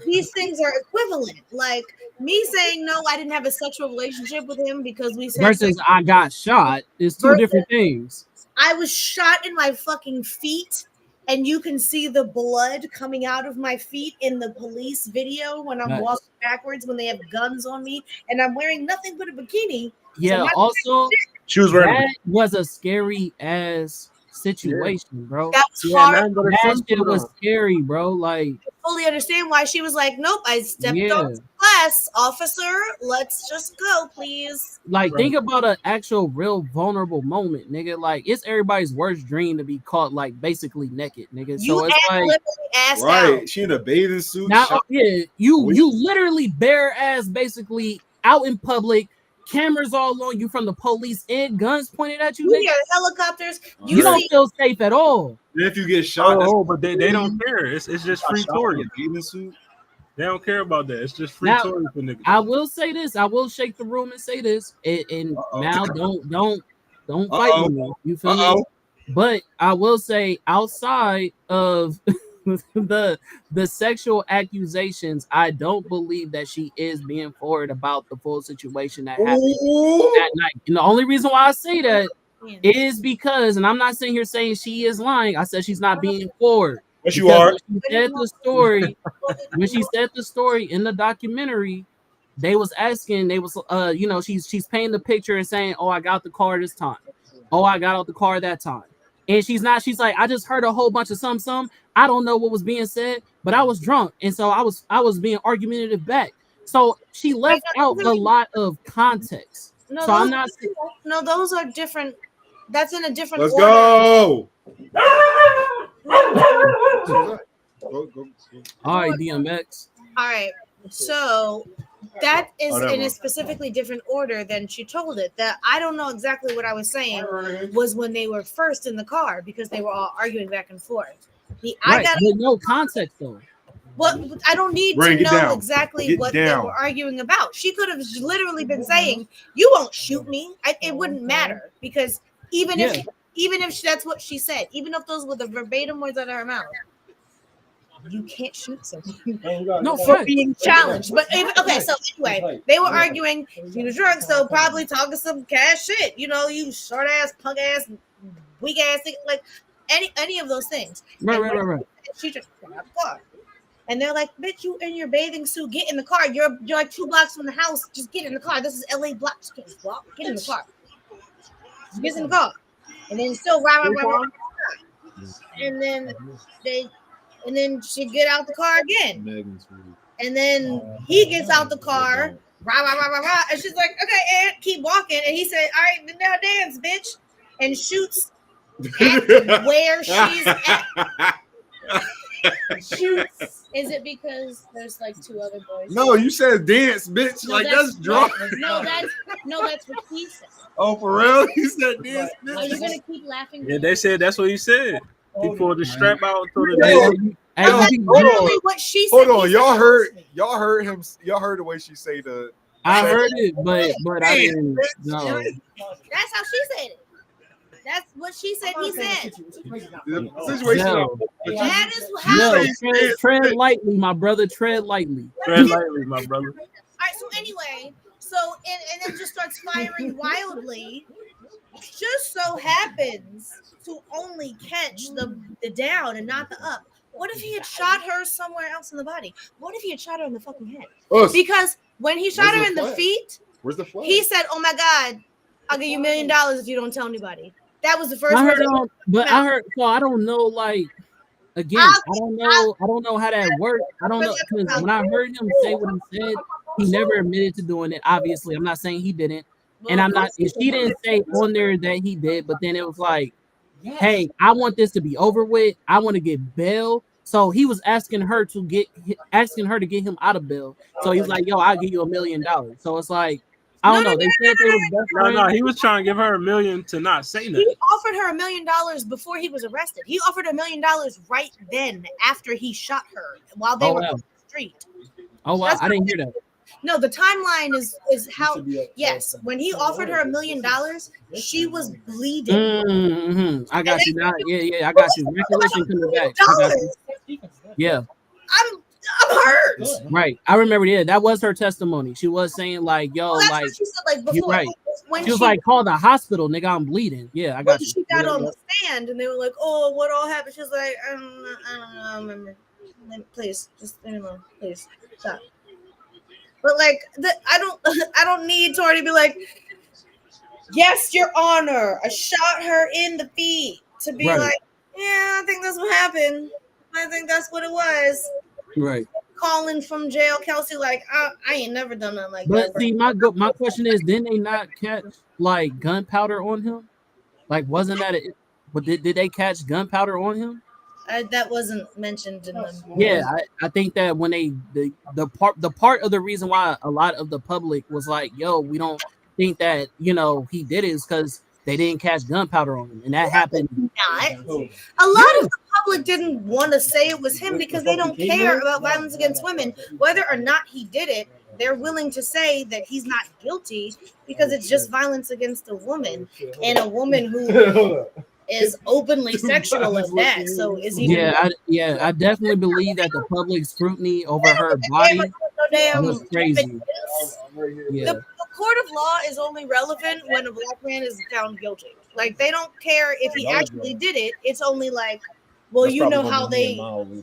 these things are equivalent. Like me saying no, I didn't have a sexual relationship with him because we said Versus I got shot is two different things. I was shot in my fucking feet, and you can see the blood coming out of my feet in the police video when I'm walking backwards when they have guns on me, and I'm wearing nothing but a bikini. Yeah, also she was wearing that was a scary ass situation, bro. That was hard. That shit was scary, bro. Like, I fully understand why she was like, nope, I stepped on class, officer. Let's just go, please. Like, think about an actual real vulnerable moment, nigga. Like, it's everybody's worst dream to be caught like basically naked, nigga. So it's like ass out. She in a bathing suit. Now, you literally bare ass basically out in public. Cameras all on you from the police and guns pointed at you. You hear helicopters. You don't feel safe at all. And if you get shot, but they don't care. It's just free touring. They don't care about that. It's just free touring for niggas. I will say this. I will shake the room and say this. And now don't fight with me. You feel me? But I will say outside of the sexual accusations, I don't believe that she is being forward about the full situation that happened that night. And the only reason why I say that is because, and I'm not sitting here saying she is lying. I said she's not being forward. Yes, you are. When she said the story in the documentary, they was asking, she's painting the picture and saying, "Oh, I got the car this time. Oh, I got out the car that time." And she's like, "I just heard a whole bunch of some. I don't know what was being said, but I was drunk, and so I was being argumentative back." So she left out a lot of context. No, so I'm not. No, those are different. That's in a different. Let's order. go. All right, DMX. All right. So that is in a specifically different order than she told it. That I don't know exactly what I was saying was when they were first in the car because they were all arguing back and forth. I got no context though. Well, I don't need to know exactly what they were arguing about. She could have literally been saying, "You won't shoot me." It wouldn't matter because even if that's what she said, even if those were the verbatim words out of her mouth, you can't shoot someone. No, for being challenged. But so anyway, they were arguing. She was drunk, so probably talking some cash shit. You know, you short ass, punk ass, weak ass, like any of those things. Right. She just got out the car. And they're like, "Bitch, you in your bathing suit, get in the car. You're like 2 blocks from the house. Just get in the car. This is LA block. Just get in the car. She gets in the car. And then still rah. And then she get out the car again. And then he gets out the car, rah. And she's like, "Okay, and keep walking." And he said, "All right, now dance, bitch." And shoots at where she's at. Shoots. Is it because there's like 2 other boys? No, you said dance, bitch. No, like that's drunk. No, that's what he said. Oh, for real? You said dance, bitch. Are you gonna keep laughing? Yeah, they said that's what he said. He pulled the strap out. Hey, But you that's can- literally what she said. Hold on, He said y'all heard him. Y'all heard the way she say the. I heard it, but I didn't know. That's how she said it. That's what she said. He said. The situation. Yo, That is how. yo, tread lightly, my brother. Tread lightly. Tread lightly, my brother. All right. So anyway, and then just starts firing wildly. Just so happens to only catch the down and not the up. What if he had shot her somewhere else in the body? What if he had shot her in the fucking head? Because when he shot Where's her the in the flag? feet, Where's the flag? he said, "Oh my God, I'll give you $1 million if you don't tell anybody." That was the first I word. heard, but I heard. So I don't know. Like again, I don't know how that worked. I don't know because when I heard him say what he said, he never admitted to doing it. Obviously, I'm not saying he didn't, and I'm not. If she didn't say on there that he did, but then it was like, hey, I want this to be over with. I want to get bail. So he was asking her to get him out of bail. So he was like, yo, I'll give you $1 million. So it's like, I don't know. They said they was best No, friends. he was trying to give her $1 million to not say He nothing. offered her $1 million before he was arrested. He offered $1 million right then after he shot her while they were on the street. Oh wow, I didn't hear that. No, the timeline is how. Yes, when he offered her $1 million, she was bleeding. Mm-hmm. I got you now. Yeah, I got you. Recollection coming back. I got you. Yeah. I'm hurt. Right. I remember. Yeah, that was her testimony. She was saying like, "Yo, Well, that's like, what she said, like before. you're right." When She was like, "Call the hospital, nigga. I'm bleeding." Yeah, I got you. She got on the stand, and they were like, "Oh, what all happened?" She was like, "I don't know. I remember. Please, just please stop." But like, I don't need Tori to be like, "Yes, Your Honor, I shot her in the feet." To be like, "Yeah, I think that's what happened. I think that's what it was." Right. Calling from jail, Kelsey, like, I ain't never done nothing like But that. see, my question is, didn't they not catch like gunpowder on him? Like, wasn't that it? But did they catch gunpowder on him? That wasn't mentioned in the. Yeah, I think that when the part of the reason why a lot of the public was like, "Yo, we don't think that he did it," is because they didn't catch gunpowder on him, and that happened. Not a lot of the public didn't want to say it was him because they don't care about violence against women, whether or not he did it. They're willing to say that he's not guilty because it's just violence against a woman, and a woman who is openly sexual at that. So is he? I definitely believe that the public scrutiny over her body was crazy. Yeah. The court of law is only relevant when a black man is found guilty. Like, they don't care if he actually did it. It's only like, well, you know how they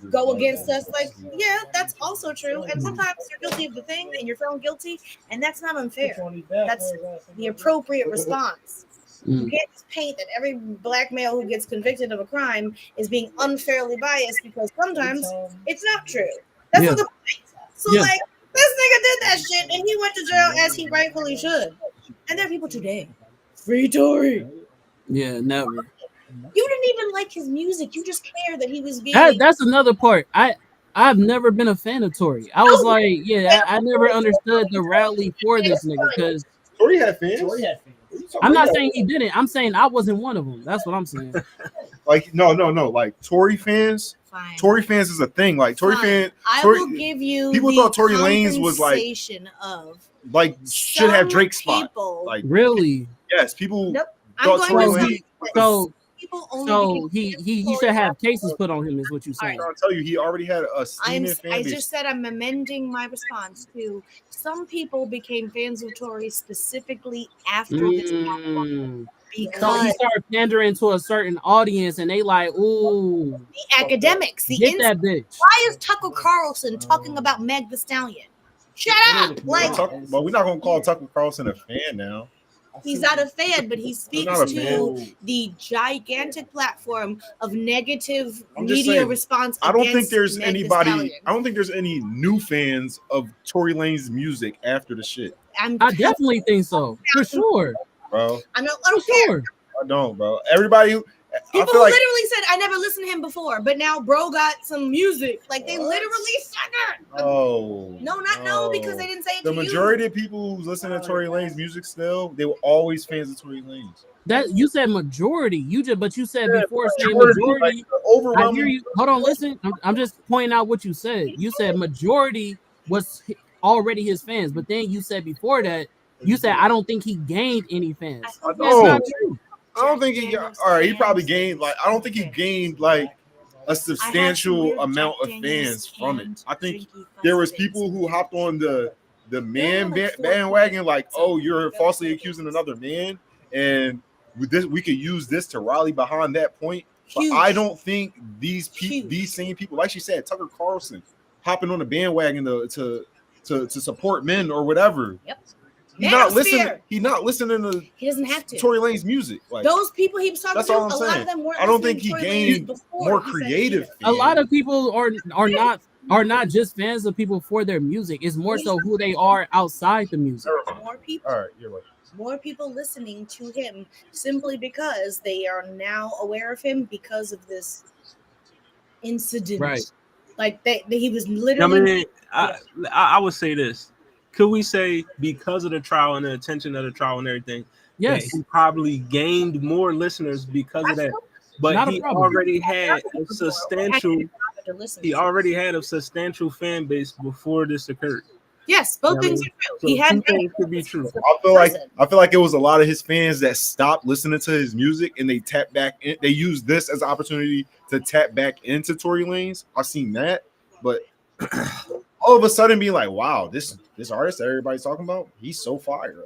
go against us. Like, yeah, that's also true. And sometimes you're guilty of the thing and you're found guilty, and that's not unfair. That's the appropriate response. You can't just paint that every black male who gets convicted of a crime is being unfairly biased, because sometimes it's not true. That's not the point. So, like, this nigga did that shit and he went to jail as he rightfully should. And there are people today. Free Tory. Yeah, never. You didn't even like his music. You just care that he was being. That's another part. I've never been a fan of Tory. I was like, I never understood the rally for this nigga, because Tory had fans. I'm not saying he didn't. I'm saying I wasn't one of them. That's what I'm saying. Like, no. Like, Tory fans. Fine. Tory fans is a thing. Like, Tory fans. I will give you. People thought Tory Lanez was like should have Drake's spot. Like, really? Yes, people. Nope. Thought Tory Lanez. So he should have cases put on him, is what you're saying. I'm trying to tell you, he already had a steaming fan I base. just said I'm amending my response to some people became fans of Tory specifically after this album, because so he started pandering to a certain audience, and they like, ooh, the academics, get that bitch. Why is Tucker Carlson talking about Meg Thee Stallion? Shut up! Like, but we're not gonna call Tucker Carlson a fan now. He's not a fan, but he speaks to the gigantic platform of negative media response. I don't think there's anybody. I don't think there's any new fans of Tory Lanez's music after the shit. I definitely think so, for sure, bro. I don't care. I don't, bro. Everybody, People feel like literally said, I never listened to him before, but now bro got some music. Like, they literally said that. oh No, because they didn't say it the to you. majority of people who's listening to Tory Lanez music still, they were always fans of Tory Lanez. That you said majority. But you said before saying Majority, majority. like, the I overwhelming. hear you. Hold on, listen. I'm just pointing out what you said. You said majority was already his fans, but then you said before that, you said I don't think he gained any fans. I That's not true. I don't think he got. All right, he probably gained like. I don't think he gained like a substantial amount of fans from it. I think there was people who hopped on the bandwagon, like, oh, you're falsely accusing another man, and with this, we could use this to rally behind that point. But I don't think these same people, like she said, Tucker Carlson, hopping on the bandwagon to support men or whatever. Yep. He's not listening. He's not listening to. He doesn't have to. Tory Lanez music. Like, those people he was talking that's to, all I'm a saying. lot of them weren't. I don't think he listening to Tory gained Lanez before more he said creative. shit. A lot of people are not just fans of people for their music. It's more so who they are outside the music. More people. All right, you're right. More people listening to him simply because they are now aware of him because of this incident. Right. Like he was I literally. mean, I would say this. Could we say because of the trial and the attention of the trial and everything, Yes. that he probably gained more listeners because of that? But Not a he problem. already had a substantial. He already had a substantial fan base before this occurred. Yes, both Yeah, things are true. So He had two things could be true. I feel like it was a lot of his fans that stopped listening to his music and they tapped back in. They used this as an opportunity to tap back into Tory Lanez. I've seen that, but all of a sudden being like, wow, this artist that everybody's talking about, he's so fire.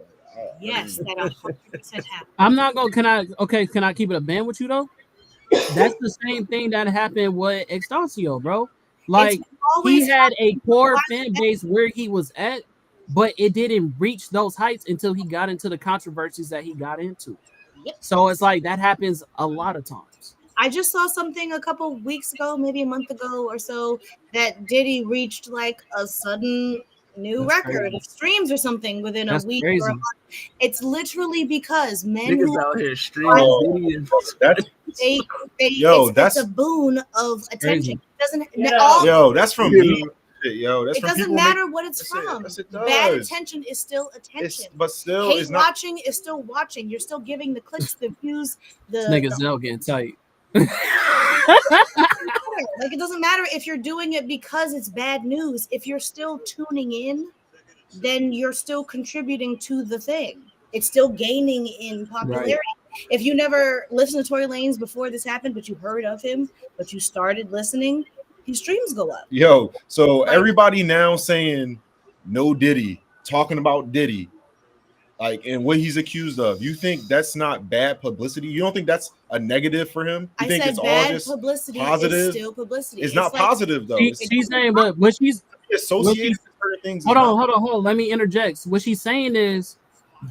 Yes, that 100% happened. I'm not going. Can I keep it a band with you though? That's the same thing that happened with Extasio, bro. Like he had a core fan base where he was at, but it didn't reach those heights until he got into the controversies that he got into. Yep. So it's like that happens a lot of times. I just saw something a couple weeks ago, maybe a month ago or so, that Diddy reached like a sudden new record of streams or something within a week or a month. It's literally because men Niggas who out here streaming. it's a boon of attention. It doesn't that's from me. That's it from doesn't matter what it's from. Bad attention is still attention. But still, hate it's not watching is still watching. You're still giving the clicks, the views, Niggas now getting tight. Like, it doesn't matter if you're doing it because it's bad news. If you're still tuning in, then you're still contributing to the thing. It's still gaining in popularity. Right. If you never listened to Tory Lanez before this happened, but you heard of him, but you started listening, his streams go up. So everybody now saying no Diddy, talking about Diddy, like, and what he's accused of. You think that's not bad publicity? You don't think that's a negative for him? You think it's all just publicity positive? Is still publicity. It's not like, positive though. She's saying, but what she's associated with certain things. Hold on. Let me interject. What she's saying is,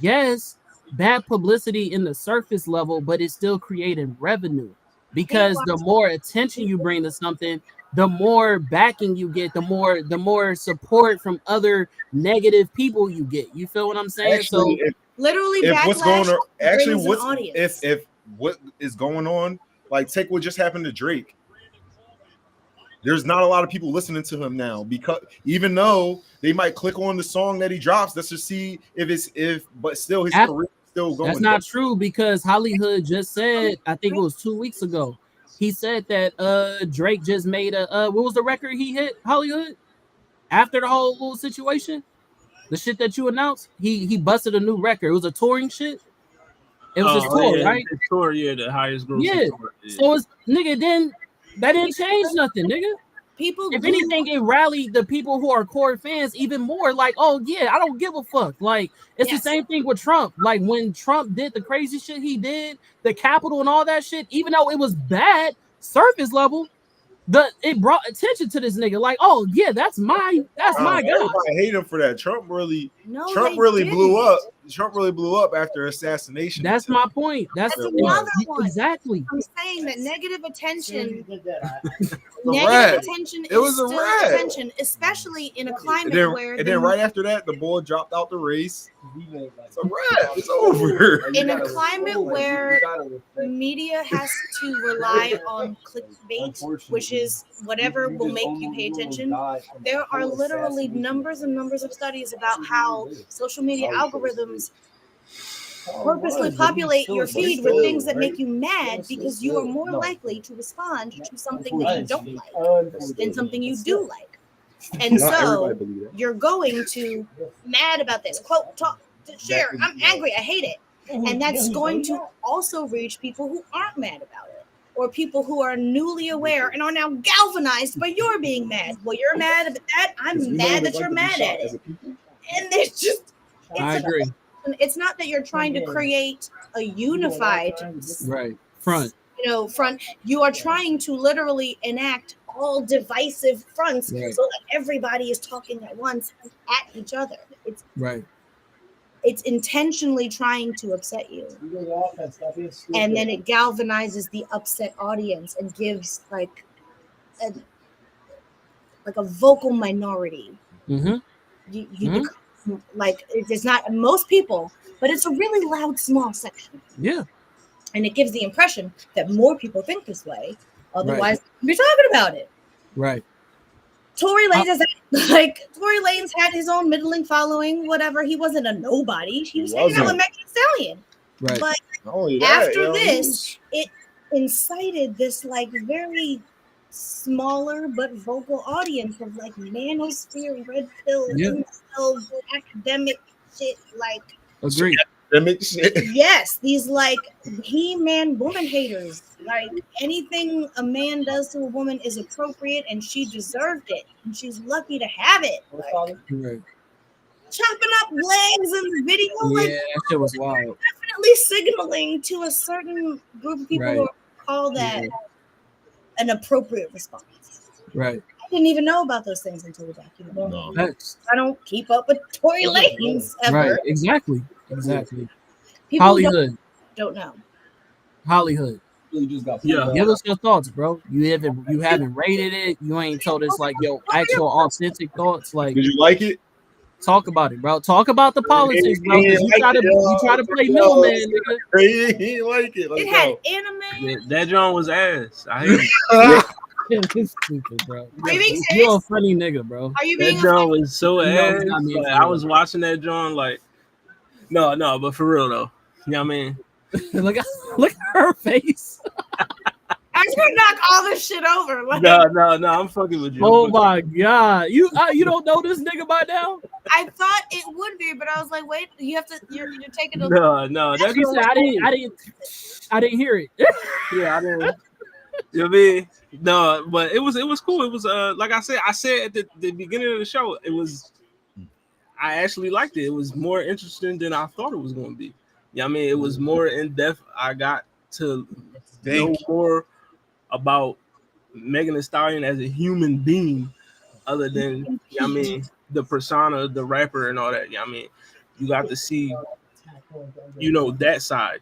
yes, bad publicity in the surface level, but it's still creating revenue because the more attention you bring to something, the more backing you get, the more support from other negative people you get. You feel what I'm saying? Actually, so literally, if what's going on, actually, if what is going on, like take what just happened to Drake. There's not a lot of people listening to him now because even though they might click on the song that he drops, let's just see but still his career is still going. That's not true because Hollywood just said, I think it was 2 weeks ago. He said that Drake just made what was the record he hit, Hollywood? After the whole little situation? The shit that you announced? He busted a new record. It was a touring shit. It was his tour, right? The tour, the highest grossing tour. Yeah. So it's that didn't change nothing, nigga. If anything, it rallied the people who are core fans even more. Like, oh yeah, I don't give a fuck. Like, it's the same thing with Trump. Like when Trump did the crazy shit he did, the Capitol and all that shit, even though it was bad surface level, it brought attention to this nigga. Like, oh yeah, that's my guy. I hate him for that. Trump really blew up. Trump really blew up after assassination. That's my point. That's another one. Exactly. I'm saying that negative attention. It was still attention, especially in a climate where. And then right after that, the boy dropped out the race. It's a wrap. It's over. In a climate where media has to rely on clickbait, which is whatever will make you pay attention, there are literally numbers and numbers of studies about how social media algorithms purposely populate your feed with things that make you mad because you are more likely to respond to something that you don't like than something you do like. And so you're going to mad about this, quote, talk, share, I'm angry, I hate it. And that's going to also reach people who aren't mad about it, or people who are newly aware and are now galvanized by your being mad. Well, you're mad about that, I'm mad that you're mad at it. And there's just, I agree. it's not that you're trying to create a unified front. Front. You are trying to literally enact all divisive fronts so that everybody is talking at once at each other. It's intentionally trying to upset you. And then it galvanizes the upset audience and gives like a vocal minority. Mm-hmm. You become, like, it's not most people, but it's a really loud, small section. Yeah. And it gives the impression that more people think this way. Otherwise, we're talking about it. Right. Tory Lanez Tory Lanez had his own middling following, whatever. He wasn't a nobody. He was hanging out with Meg Thee Stallion. Right. But after this, it incited this like very smaller but vocal audience of like manosphere, red pill, academic shit, like agreed. Yes, these like he-man woman haters. Like anything a man does to a woman is appropriate, and she deserved it, and she's lucky to have it. Like, chopping up legs in the video, that shit was wild. Definitely signaling to a certain group of people who call that an appropriate response. Right. I didn't even know about those things until the documentary. No. I don't keep up with Tory Lanez ever. Right. Exactly. People Hollywood. Don't know. Hollywood. Yeah. Give us your thoughts, bro. You haven't rated it. You ain't told us like your actual authentic thoughts. Like, did you like it? Talk about it, bro. Talk about the politics, bro. Because you try to play middleman, nigga. He didn't like it. It had anime. That John was ass. I hate it. It's stupid, bro. Are you being serious? You're a funny nigga, bro. Are you being that John was so ass. it's not me, Like, I was watching that John like, no, but for real though. You know what I mean? look at her face. I'm just gonna knock all this shit over. Like, No, I'm fucking with you. Oh my god, you don't know this nigga by now? I thought it would be, but I was like, wait, you're taking a No. That She said, I didn't hear it. Yeah, I didn't. You know what I mean? No, but it was cool. It was like I said at the beginning of the show, I actually liked it. It was more interesting than I thought it was going to be. Yeah, I mean, it was more in depth. I got to know more about Megan Thee Stallion as a human being, other than the persona, the rapper, and all that. Yeah, I mean, you got to see, that side.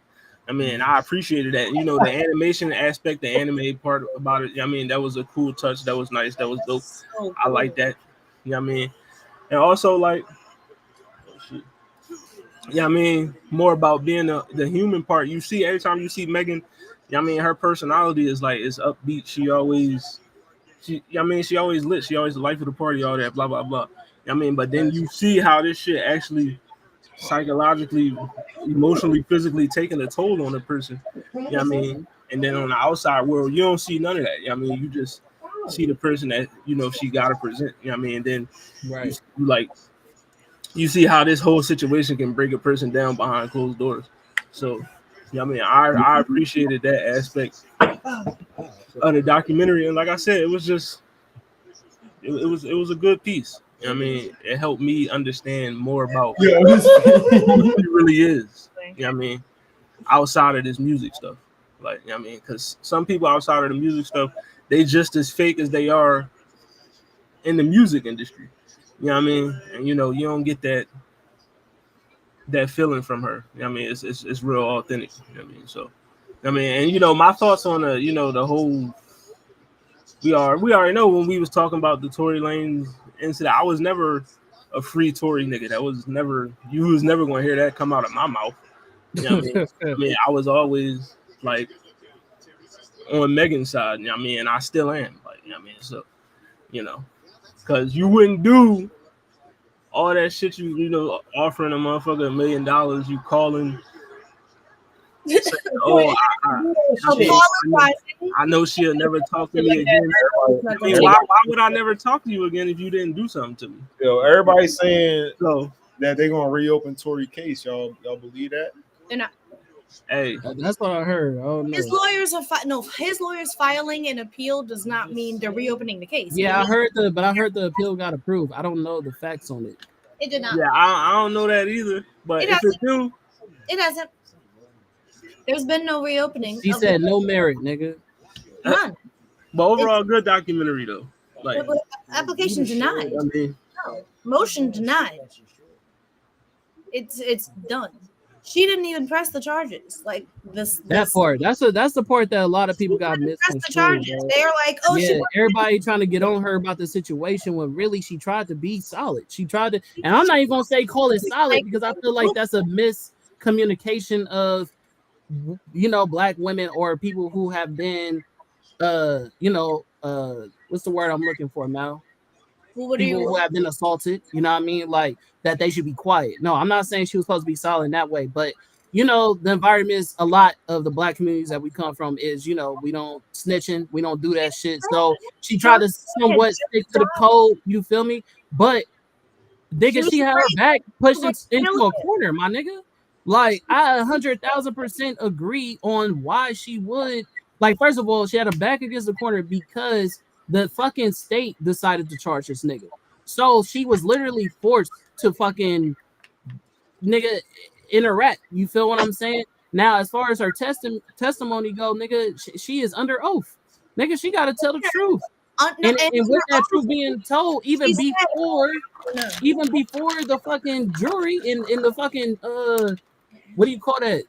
I mean, I appreciated that. The animation aspect, the anime part about it. I mean, that was a cool touch. That was nice. That was dope. I like that. You know what I mean? And also, like, more about being the human part. You see, every time you see Megan, her personality is like, it's upbeat. She always lit. She always the life of the party, all that, blah, blah, blah. But then you see how this shit actually psychologically, emotionally, physically taking a toll on a person. And then on the outside world, you don't see none of that. You just see the person that she gotta present. And then you see how this whole situation can break a person down behind closed doors. So I appreciated that aspect of the documentary, and like I said, it was just it was a good piece. It helped me understand more about who he really is. Outside of this music stuff, because some people outside of the music stuff, they just as fake as they are in the music industry. And you don't get that feeling from her. It's real authentic. So, and my thoughts on the whole. We already know when we was talking about the Tory Lanez incident. I was never a free Tory nigga. That was never, you was never gonna hear that come out of my mouth. You know what I mean? I mean, I was always like on Megan's side. You know what I mean? And I still am. Like, you know what I mean? So, you know, because you wouldn't do all that shit. You know, offering a motherfucker $1 million. You calling. Saying, oh, I know she'll never talk to me again. I mean, why would I never talk to you again if you didn't do something to me? Yo, everybody's saying So that they're gonna reopen Tory case. Y'all believe that? They're not. hey, That's what I heard. Oh no. His lawyers are his lawyers filing an appeal does not mean they're reopening the case. Yeah, I heard the appeal got approved. I don't know the facts on it. It did not. yeah, I don't know that either. But if it do, It hasn't. There's been no reopening. She said no merit, nigga. None. but overall, good documentary though. Like, Application denied. I mean, No. Motion denied. It's done. She didn't even press the charges. Like That part. That's the part that a lot of people got press the misconstrued. charges. Bro. They're like, oh, Yeah, she everybody trying to get on her about the situation when really she tried to be solid. She tried to, and I'm not even gonna say call it solid because I feel like that's a miscommunication of, you know, black women or people who have been, what's the word I'm looking for now? People who have been assaulted, you know what I mean? Like that they should be quiet. No, I'm not saying she was supposed to be silent that way, but you know, the environment is a lot of the black communities that we come from is, you know, we don't snitching, we don't do that shit. So she tried to somewhat stick to the code, you feel me? But nigga, she had her back pushed into a corner, my nigga. Like I 100,000% agree on why she would. Like, first of all, she had her back against the corner because the fucking state decided to charge this nigga. So she was literally forced to fucking nigga interact. You feel what I'm saying? Now, as far as her testimony go, nigga, she is under oath. Nigga, she got to tell the truth. And with that truth being told, even before the fucking jury in the fucking what do you call that?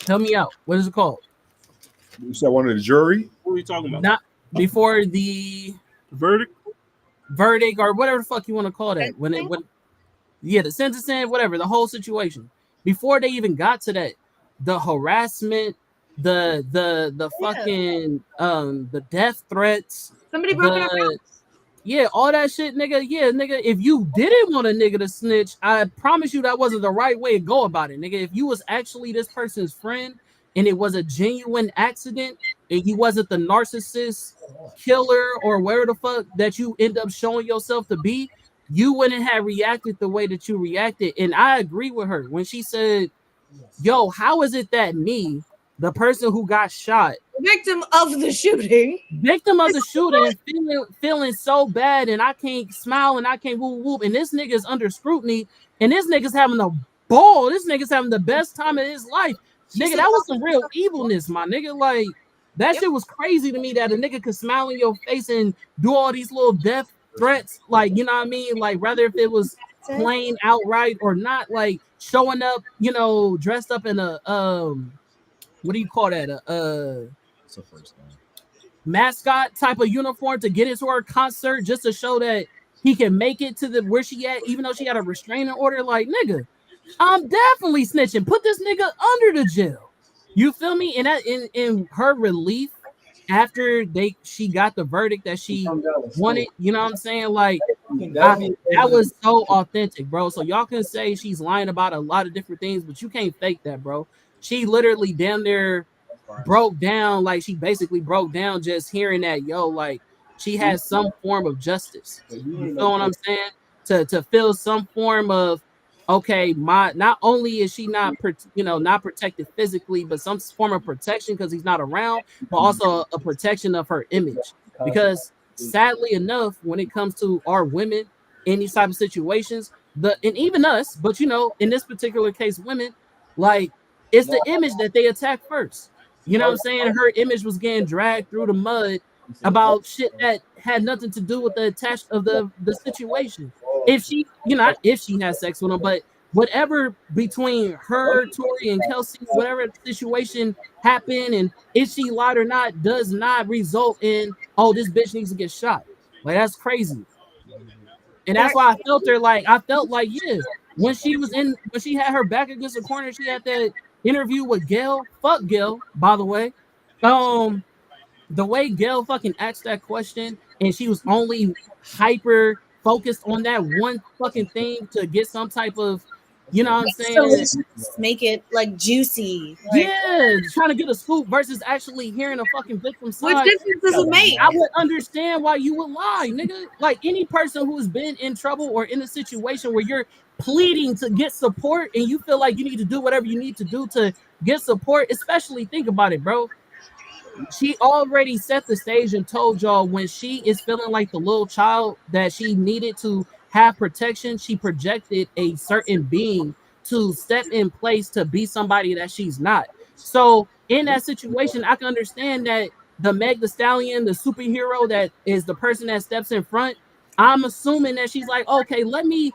Help me out. What is it called? You said one of the jury? what are we talking about? Not before the Verdict? or whatever the fuck you want to call that. When the sentencing, whatever, the whole situation. Before they even got to that, the harassment, the fucking the death threats. Somebody broke it up. Yeah, all that shit, nigga. Yeah, nigga. If you didn't want a nigga to snitch, I promise you that wasn't the right way to go about it, nigga. If you was actually this person's friend and it was a genuine accident and you wasn't the narcissist killer or where the fuck that you end up showing yourself to be, you wouldn't have reacted the way that you reacted. And I agree with her when she said, yo, how is it that me, the person who got shot, Victim of the shooting, feeling so bad, and I can't smile and I can't whoop whoop, and this nigga's under scrutiny, and this nigga's having a ball. This nigga's having the best time of his life. Nigga, that was some real evilness, my nigga. Like that shit was crazy to me that a nigga could smile in your face and do all these little death threats, like, you know what I mean? Like, rather if it was plain outright or not, like showing up, you know, dressed up in a what do you call that? It's the first time. Mascot type of uniform to get into her concert just to show that he can make it to the where she at, even though she got a restraining order. Like, nigga, I'm definitely snitching. Put this nigga under the jail. You feel me? And that in her relief after she got the verdict that she wanted, you know what I'm saying? Like, that was so authentic, bro. So y'all can say she's lying about a lot of different things, but you can't fake that, bro. She literally damn near broke down. Like, she basically broke down just hearing that, yo, like, she has some form of justice. You know what I'm saying? To feel some form of, okay, not only is she not protected physically, but some form of protection because he's not around, but also a protection of her image. Because sadly enough, when it comes to our women in these type of situations, and even us, but you know, in this particular case, women, like, it's the image that they attack first. You know what I'm saying? Her image was getting dragged through the mud about shit that had nothing to do with the attached of the situation. If she, not if she has sex with him, but whatever between her, Tori, and Kelsey, whatever situation happened, and if she lied or not, does not result in, oh, this bitch needs to get shot. Like that's crazy. And that's why I felt like, yeah, when she had her back against the corner, she had that interview with Gail. Fuck Gail, by the way. Um, the way Gail fucking asked that question, and she was only hyper focused on that one fucking thing to get some type of, you know what I'm saying? Make it like juicy. Like, Yeah, trying to get a scoop versus actually hearing a fucking victim what side. difference does it make? I would understand why you would lie, nigga. Like any person who's been in trouble or in a situation where you're pleading to get support and you feel like you need to do whatever you need to do to get support, especially think about it, bro. She already set the stage and told y'all when she is feeling like the little child that she needed to have protection, she projected a certain being to step in place to be somebody that she's not. So in that situation, I can understand that the Meg Thee Stallion, the superhero that is the person that steps in front, I'm assuming that she's like, okay, let me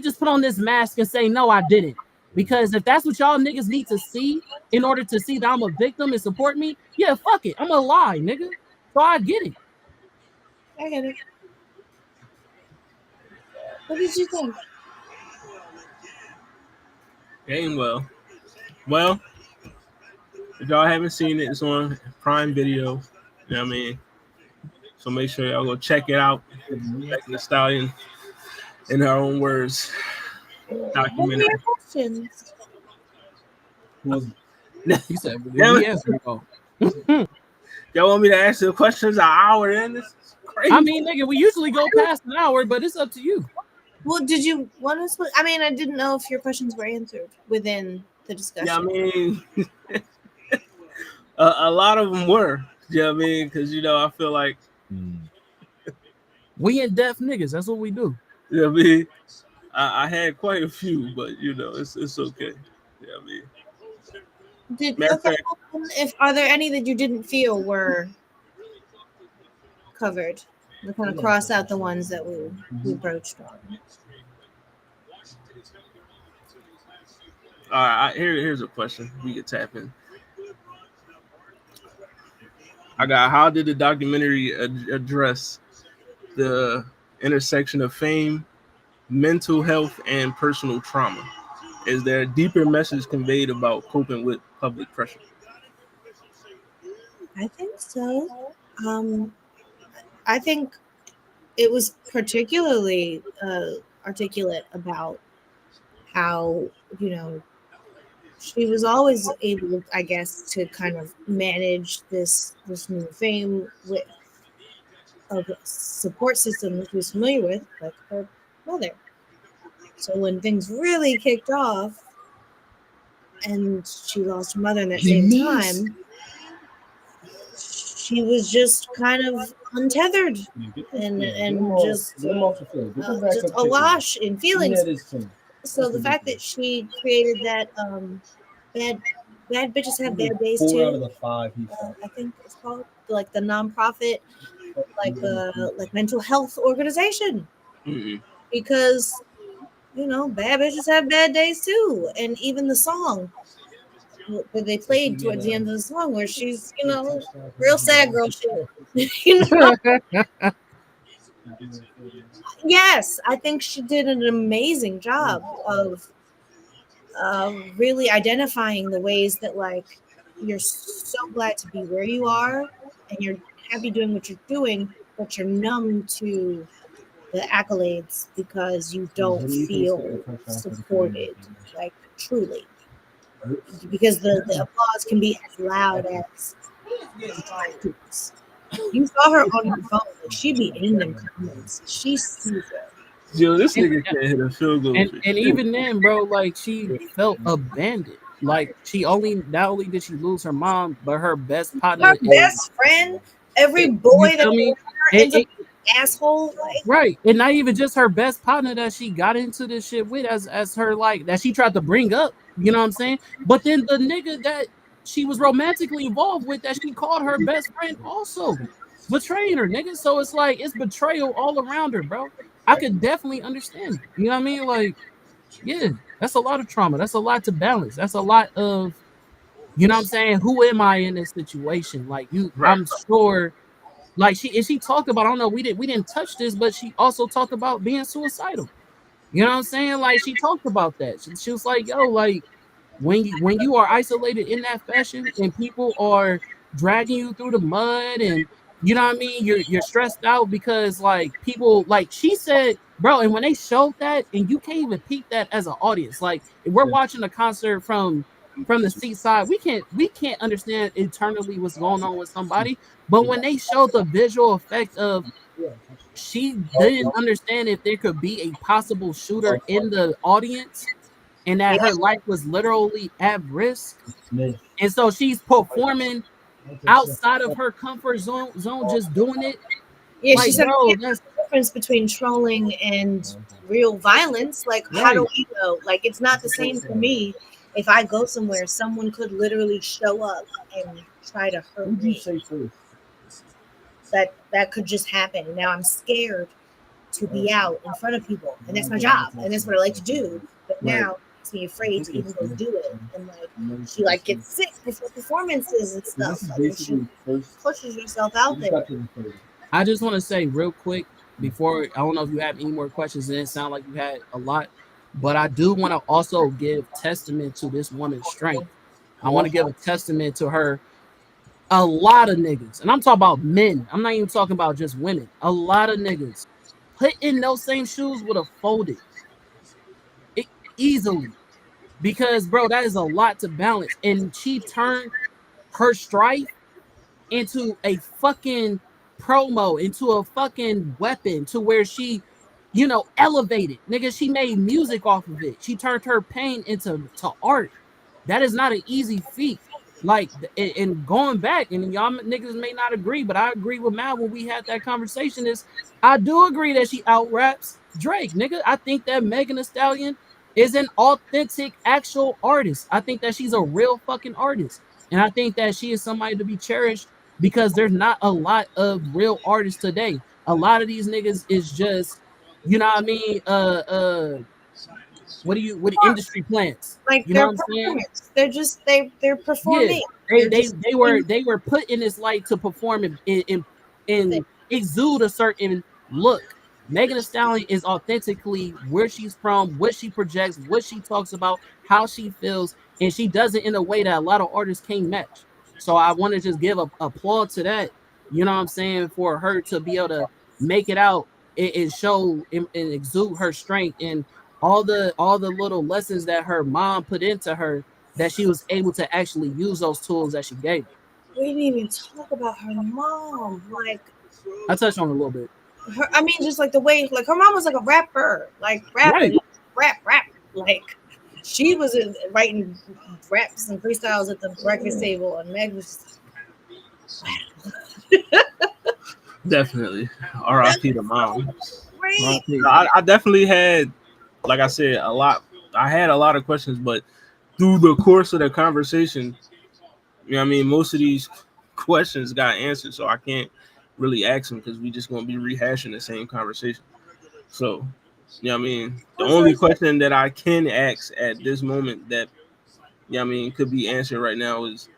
just put on this mask and say no, I didn't. Because if that's what y'all niggas need to see in order to see that I'm a victim and support me, yeah, fuck it. I'm gonna lie, nigga. So I get it. I get it. What did you think? Game well. Well, if y'all haven't seen it, it's on Prime Video. You know what I mean? So make sure y'all go check it out. Meg Thee Stallion, in her own words, documentary. Questions. He said, Damn it. yes, no. Y'all want me to ask the questions an hour in? This is crazy. I mean, nigga, we usually go past an hour, but it's up to you. Well, did you want to split? I mean, I didn't know if your questions were answered within the discussion. Yeah, I mean, a lot of them were. You know what I mean? Because, I feel like, We in depth niggas. That's what we do. you know what I mean? I had quite a few, but, it's okay. You know what I mean? If are there any that you didn't feel were covered? We kind of cross out the ones that we broached on. All right, here's a question we could tap in. I got, how did the documentary address the intersection of fame, mental health, and personal trauma? Is there a deeper message conveyed about coping with public pressure? I think so. I think it was particularly articulate about how, she was always able, I guess, to kind of manage this new fame with a support system that she was familiar with, like her mother. So when things really kicked off and she lost her mother in that same time, she was just kind of untethered and just awash in feelings. So the fact that she created that bad bitches have bad days too. 4 out of the 5. I think it's called like the nonprofit, like mental health organization, because bad bitches have bad days too. And even the song that they played towards the end of the song, where she's real sad girl shit. Yes, I think she did an amazing job of really identifying the ways that, like, you're so glad to be where you are and you're happy doing what you're doing, but you're numb to the accolades because you don't feel supported, like, truly. Because the applause can be as loud as you saw her on her phone. Like, she be in them comments. She sees it. Yo, this nigga can't hit a field goal. And even then, bro, like, she felt abandoned. Like, not only did she lose her mom, but her best partner, her best friend, every boy that ends up an asshole, like, right. And not even just her best partner that she got into this shit with as her, like, that she tried to bring up, you know what I'm saying? But then the nigga that she was romantically involved with, that she called her best friend, also betraying her, nigga. So it's like, it's betrayal all around her, bro. I could definitely understand it. You know what I mean? Like, yeah, that's a lot of trauma. That's a lot to balance. That's a lot of, you know what I'm saying? Who am I in this situation? Like, I'm sure Like she talked about, I don't know, we didn't touch this, but she also talked about being suicidal. You know what I'm saying? Like she talked about that. She was like, yo, like when you are isolated in that fashion and people are dragging you through the mud and you know what I mean, you're stressed out because like people like she said, bro, and when they showed that, and you can't even peep that as an audience. Like if we're watching a concert from the seat side, we can't understand internally what's going on with somebody. But when they showed the visual effect of she didn't understand if there could be a possible shooter in the audience and that Yeah, her life was literally at risk. And so she's performing outside of her comfort zone just doing it. yeah. She Like, said bro, that's the difference between trolling and real violence. Like, how do right. we know? Like, it's not the same for me. If I go somewhere, someone could literally show up and try to hurt Who'd you me. say first? That could just happen. And now I'm scared to be out in front of people, and that's my job, and that's what I like to do. But Right. now it makes me afraid to even go do it. And like she like gets sick before performances and stuff. Like when she pushes herself out there. I just want to say real quick before, I don't know if you have any more questions. It didn't sound like you had a lot, but I do want to also give testament to this woman's strength. I want to give a testament to her. A lot of niggas, and I'm talking about men. I'm not even talking about just women. A lot of niggas put in those same shoes would have folded it easily because, bro, that is a lot to balance. And she turned her strife into a fucking promo, into a fucking weapon to where she, elevated. Nigga, she made music off of it. She turned her pain into art. That is not an easy feat. Like, and going back, and y'all niggas may not agree, but I agree with Matt when we had that conversation. Is I do agree that she out raps Drake, nigga. I think that Megan Thee Stallion is an authentic, actual artist. I think that she's a real fucking artist. And I think that she is somebody to be cherished because there's not a lot of real artists today. A lot of these niggas is just, you know what I mean? What do industry plants? Like You know they're what I'm saying? performers. They're just they're Yeah, performing. they They're they just they were doing they were put in this light to perform things. and exude a certain look. Megan Thee Stallion is authentically where she's from, what she projects, what she talks about, how she feels, and she does it in a way that a lot of artists can't match. So I want to just give a applaud to that. You know what I'm saying, for her to be able to make it out and show and exude her strength and all the little lessons that her mom put into her, that she was able to actually use those tools that she gave her. We didn't even talk about her mom. Like I touched on it a little bit. her, I mean, just like the way, like her mom was like a rapper, like Right. rapping, rap. Like she was writing raps and freestyles at the breakfast table, and Meg was Definitely. R.I.P. to mom. great. I definitely had, like I said, a lot. I had a lot of questions, but through the course of the conversation, most of these questions got answered, so I can't really ask them because we just gonna be rehashing the same conversation. So, the only question that I can ask at this moment that, could be answered right now is,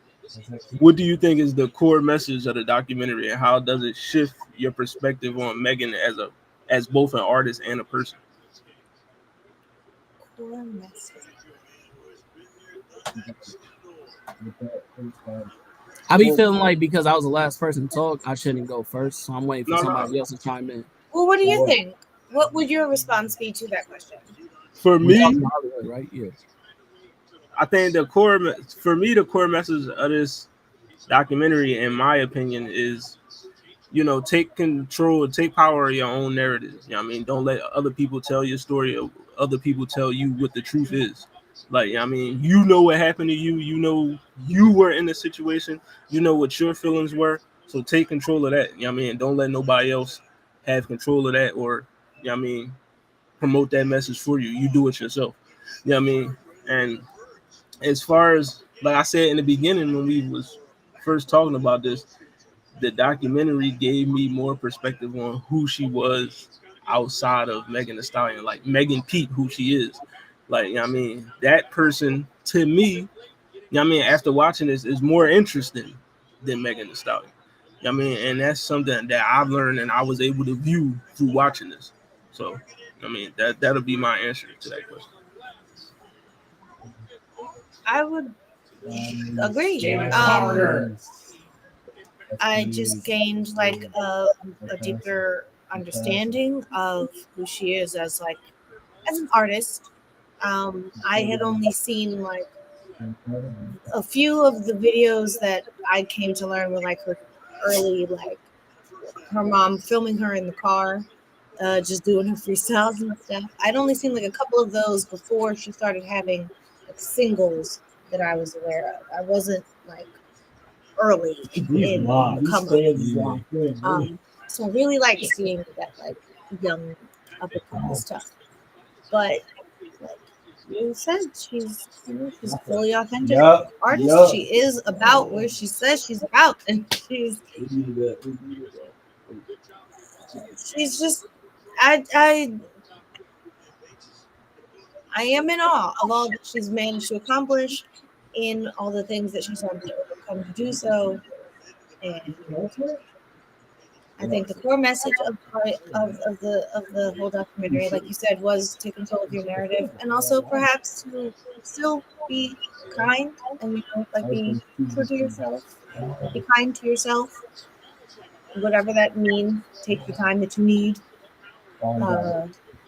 what do you think is the core message of the documentary, and how does it shift your perspective on Megan as both an artist and a person? Core message. I be feeling like because I was the last person to talk, I shouldn't go first. So I'm waiting for No, no. somebody else to chime in. Well, what do you think? What would your response be to that question? For We me, talking Hollywood, right? Yeah. I think the core message of this documentary, in my opinion, is, take control, take power of your own narrative. Don't let other people tell your story, or other people tell you what the truth is. Like, you know what happened to you. You know you were in the situation. You know what your feelings were. So take control of that. Don't let nobody else have control of that, or, promote that message for you. You do it yourself. And as far as, like I said in the beginning when we was first talking about this, the documentary gave me more perspective on who she was outside of Megan Thee Stallion, like Megan Pete, who she is. Like, that person to me, after watching this, is more interesting than Megan Thee Stallion. I mean, and that's something that I've learned and I was able to view through watching this. So, I mean, that'll be my answer to that question. I would agree. I just gained like a deeper understanding of who she is as like as an artist. I had only seen like a few of the videos that I came to learn were like her early, like her mom filming her in the car, just doing her freestyles and stuff. I'd only seen like a couple of those before she started having like singles that I was aware of. I wasn't like early in the come up. So I really like seeing that like young up and coming stuff. But like you said, she's a fully authentic artist. She is about where she says she's about, and she's just I am in awe of all that she's managed to accomplish in all the things that she's had to overcome to do so. And I think the core message of the whole documentary, like you said, was take control of your narrative, and also perhaps to still be kind and like be true to yourself, be kind to yourself, whatever that means. Take the time that you need.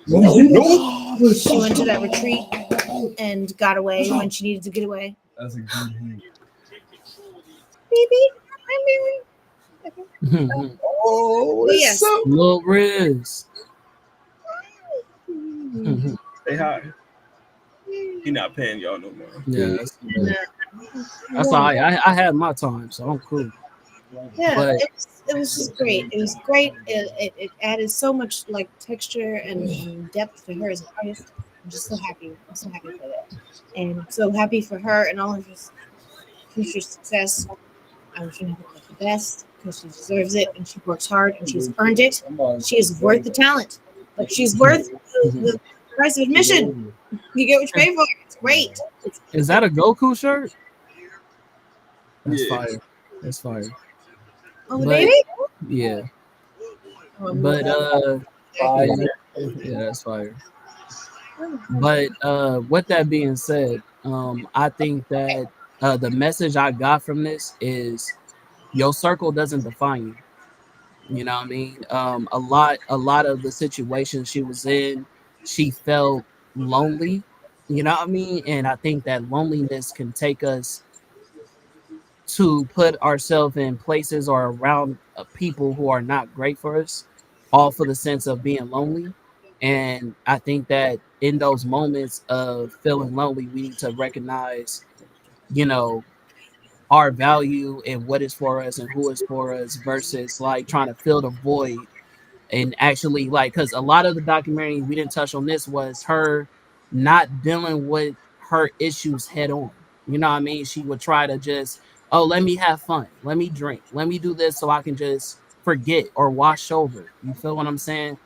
She went to that retreat and got away when she needed to get away. That's a good hint. Baby, I'm baby. Oh, But yes. Lil Riz. Say hi. He not paying y'all no more. Yeah, that's all right. I had my time, so I'm cool. Yeah, But it was just great. It was great. It added so much like texture and depth to her as an artist. I'm just so happy. I'm so happy for that, and I'm so happy for her and all of her future success. I wish her the best because she deserves it and she works hard and she's earned it. She is worth the talent, but she's worth the price of admission. You get what you pay for. It's great. is that a Goku shirt? That's Yeah. fire. That's fire. Oh, the But- baby? Yeah. But yeah, that's fire. But with that being said, I think that the message I got from this is your circle doesn't define you. You know what I mean? A lot of the situations she was in, she felt lonely. You know what I mean? And I think that loneliness can take us to put ourselves in places or around people who are not great for us, all for the sense of being lonely. And I think that in those moments of feeling lonely, we need to recognize, you know, our value and what is for us and who is for us versus like trying to fill the void and actually like because a lot of the documentary we didn't touch on this was her not dealing with her issues head on. You know what I mean? She would try to just, oh, let me have fun, let me drink, let me do this so I can just forget or wash over. You feel what I'm saying?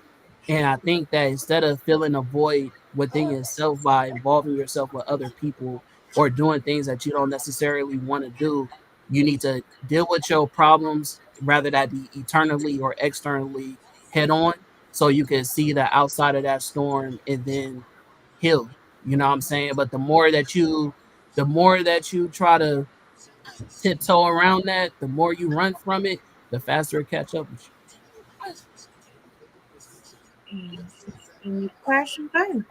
And I think that instead of filling a void within yourself by involving yourself with other people or doing things that you don't necessarily want to do, you need to deal with your problems, rather that be eternally or externally head on, so you can see the outside of that storm and then heal. You know what I'm saying? But the more that you try to tiptoe around that, the more you run from it, the faster it catch up with And you crash and burn.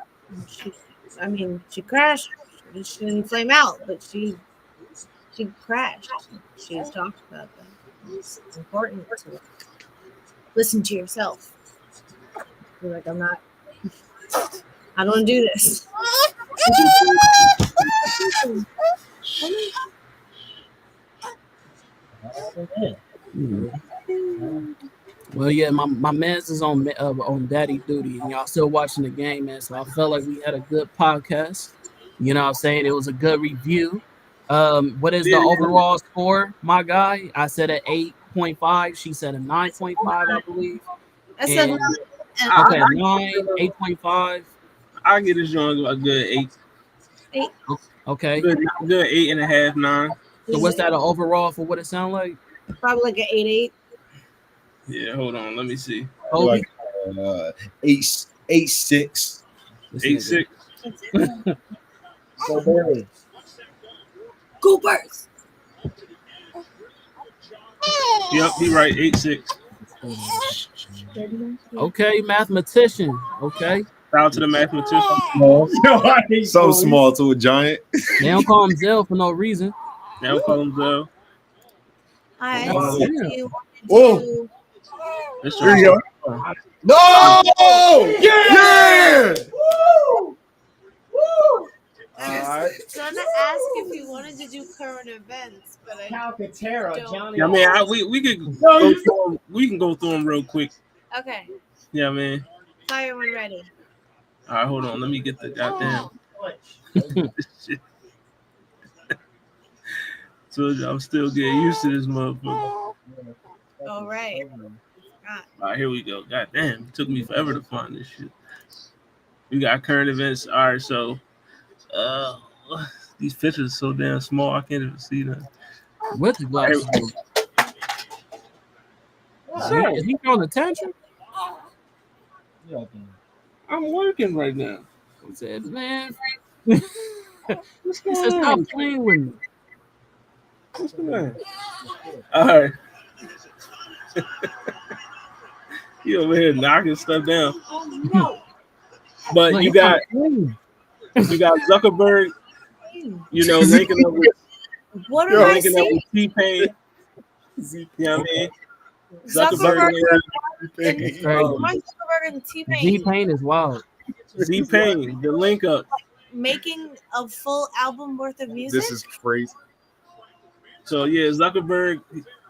And she crashed. She didn't flame out, but she crashed. She's talked about that. It's important to listen to yourself. You're like, I don't want to do this. you. Well, yeah, my man's is on daddy duty, and y'all still watching the game, man. So I felt like we had a good podcast. You know what I'm saying? It was a good review. What is the overall score, my guy? I said an 8.5. She said a 9.5, I believe. I said, And, and okay, 9, 8.5. I give this joint a good 8. Okay. Good 8.5, 9. So what's that overall for what it sound like? probably like an 8.8. Yeah, hold on. Let me see. Kobe. Like 8'6". This 8'6". Go Bears. Go Birds. Yep, he right. 8'6". Okay, mathematician. Okay. Shout out to the mathematician. Small. Hey, So boys. small to a giant. They don't call him Zell for no reason. Now call him Zell. All right. Wow. So Yeah. do you want to Whoa. do This There you shit- go. No! Yeah! All right. gonna ask if you wanted to do current events, but I Calcaterra, Don't. Johnny. Yeah, I mean, we could No, go you- through 'em- we can go through them real quick. okay. Yeah, man. Fire when ready. All right, hold on. Let me get the goddamn shit. So I'm still getting used to this motherfucker. All right. All right, here we go. Goddamn, it took me forever to find this shit. We got current events. All right, so uh, these pictures are so damn small. I can't even see them. With the glasses. Is he throwing a tantrum? Yeah, I'm working right now. He said, man, What's he said, going stop on? playing with me. What's going on? All right. You over here knocking stuff down. But Look, you he trying got to clean. Zuckerberg, you know, linking up with What am I linking up seeing? with T-Pain. You know what I mean? Zuckerberg and Crazy. Mark Zuckerberg and T-Pain Z-Pain is wild. Z-Pain, the link up. making a full album worth of music. This is crazy. So yeah, Zuckerberg,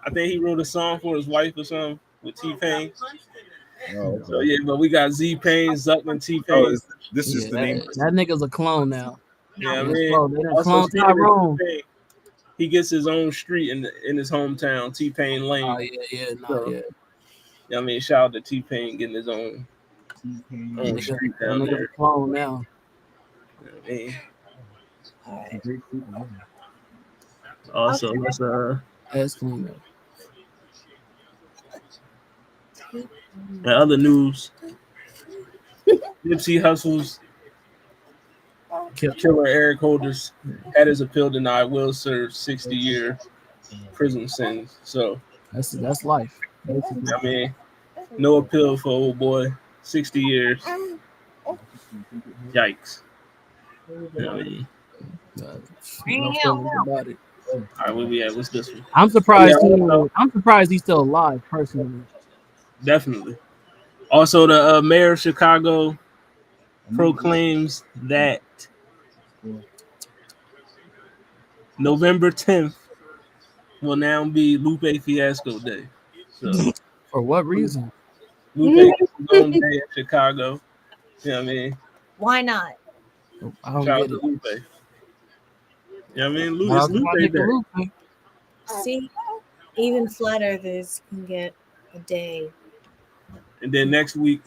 I think he wrote a song for his wife or something with T-Pain. Oh, So okay. yeah, but we got Z-Pain, Zuck, and Oh, T-Pain. this is Yeah, the name. that nigga's a clone now. Yeah, I They mean, done also clone speaking of Tyrone. T-Pain, he gets his own street in his hometown, T-Pain Lane. Oh, yeah, So, yeah. I mean, shout out to T-Pain getting his own That street nigga's down a there. clone now. You know what I mean? All right. Also, Okay. let's That's clean up. in other news, Nipsey Hussle's killer Eric Holders had his appeal denied. Will serve 60-year prison sentence. So That's life. Basically. I mean, no appeal for old boy. 60 years. Yikes. You know what I mean? No feelings about it. All right, where we at? What's this one? I'm surprised. Yeah, also, I'm surprised he's still alive. Personally, definitely. Also, the mayor of Chicago proclaims that November 10th will now be Lupe Fiasco Day. So for what reason? Lupe gets his own day in Chicago. You know what I mean? Why not? I don't Shout out get to it. Lupe. You know what I mean? Shout It's out to my Lupe nigga Day. Lupe. See, even flat earthers can get a day. And then next week,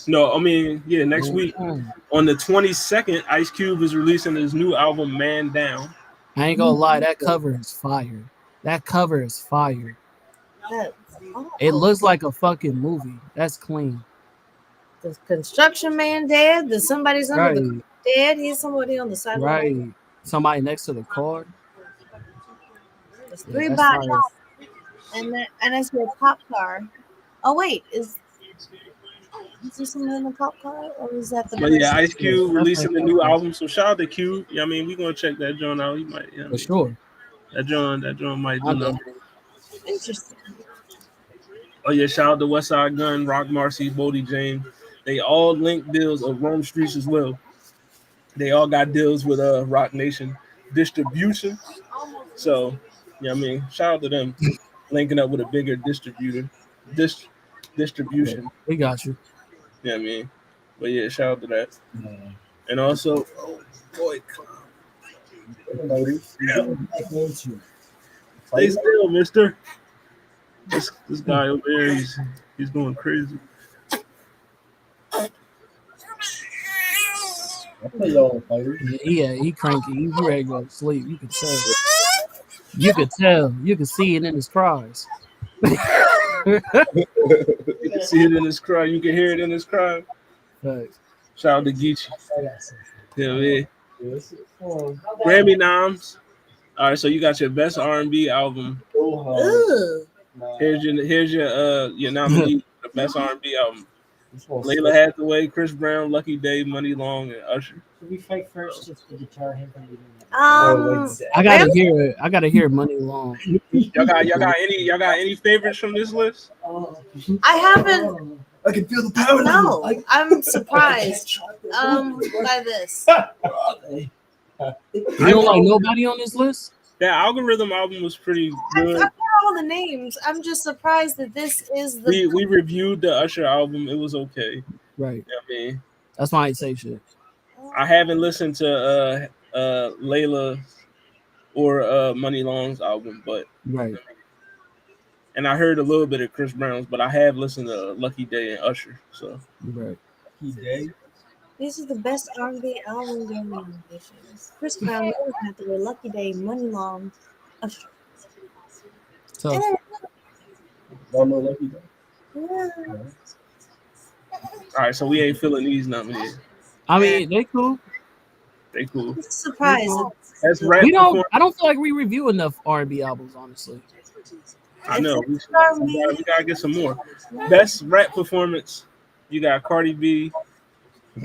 next week on the 22nd, Ice Cube is releasing his new album, Man Down. I ain't gonna lie, that cover is fire. That cover is fire. It looks like a fucking movie. That's clean. The construction man dead. There's somebody's under Right, the dead. He's somebody on the sidewalk. right. Somebody next to the car. There's Yeah, three that's bodies, fire. and I see a cop car. Oh wait, is there someone in the cop car, or is that the But yeah, person? Ice Cube Yeah, releasing the definitely new fire. album. So shout out to Cube. Yeah, I mean, we're gonna check that joint out. He might, you know what I For mean? sure. That joint might do I'm nothing. definitely. Interesting. Oh yeah, shout out to West Side Gun, Rock Marcy, Bodie James. They all linked deals of Rome Streets as well. They all got deals with Rock Nation distribution. So, yeah, I mean, shout out to them linking up with a bigger distributor. Distribution. We got you. Yeah, I mean. But yeah, shout out to that. And also, boy, stay still, mister. This guy over there, he's going crazy. Yeah, he cranky. He ready to go to sleep. You can tell. You could tell. You could see it in his cries. You can see it in his cry. You can hear it in his cry. Facts. Shout out to Geechee. Yeah, man. Grammy noms. All right, so you got your best R&B album. Ooh. Here's your nominee for the best R&B album. Layla Hathaway, Chris Brown, Lucky Day, Money Long, and Usher. Should we fight first just to deter him from leaving? I gotta hear it. I gotta hear Money Long. Y'all got any favorites from this list? I haven't. I can feel the power. No, I'm surprised. By this. You don't like nobody on this list? That Algorithm album was pretty I've good. got all the names. I'm just surprised that this is the. We reviewed the Usher album. It was okay. Right. I mean, That's why I ain't say shit. I haven't listened to Layla or Money Long's album, but Right. and I heard a little bit of Chris Brown's, but I have listened to Lucky Day and Usher. So Right. These are the best R&B album nominations. Chris Brown, Layla Hathaway, Lucky Day, Money Long, Usher. So Yeah. all right, so we ain't feeling these nominees. I mean, they cool. They cool. I'm surprised. That's rap. We don't. I don't feel like we review enough R&B albums, honestly. I know. We gotta get some more. Best rap performance. You got Cardi B,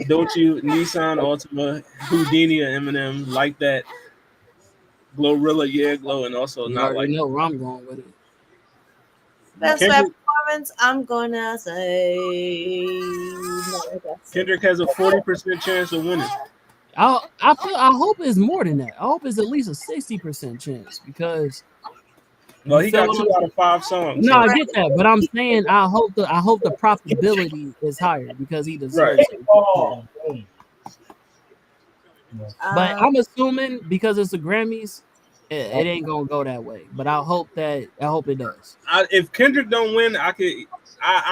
Don't You, Nissan, Ultima, Houdini, and Eminem. Like That, Glorilla, Yeah Glow, and also You Not Like already know where I'm going with it. Best Kendrick- rap performance, I'm gonna say. No, I guess. Kendrick has a 40% chance of winning. I hope it's more than that. I hope it's at least a 60% chance because. Well, he got feel 2 out of 5 songs. No, so- I get that, but I'm saying I hope the profitability is higher because he deserves Right. it. But Uh, I'm assuming because it's the Grammys, it ain't gonna go that way. But I hope it does. If Kendrick don't win, I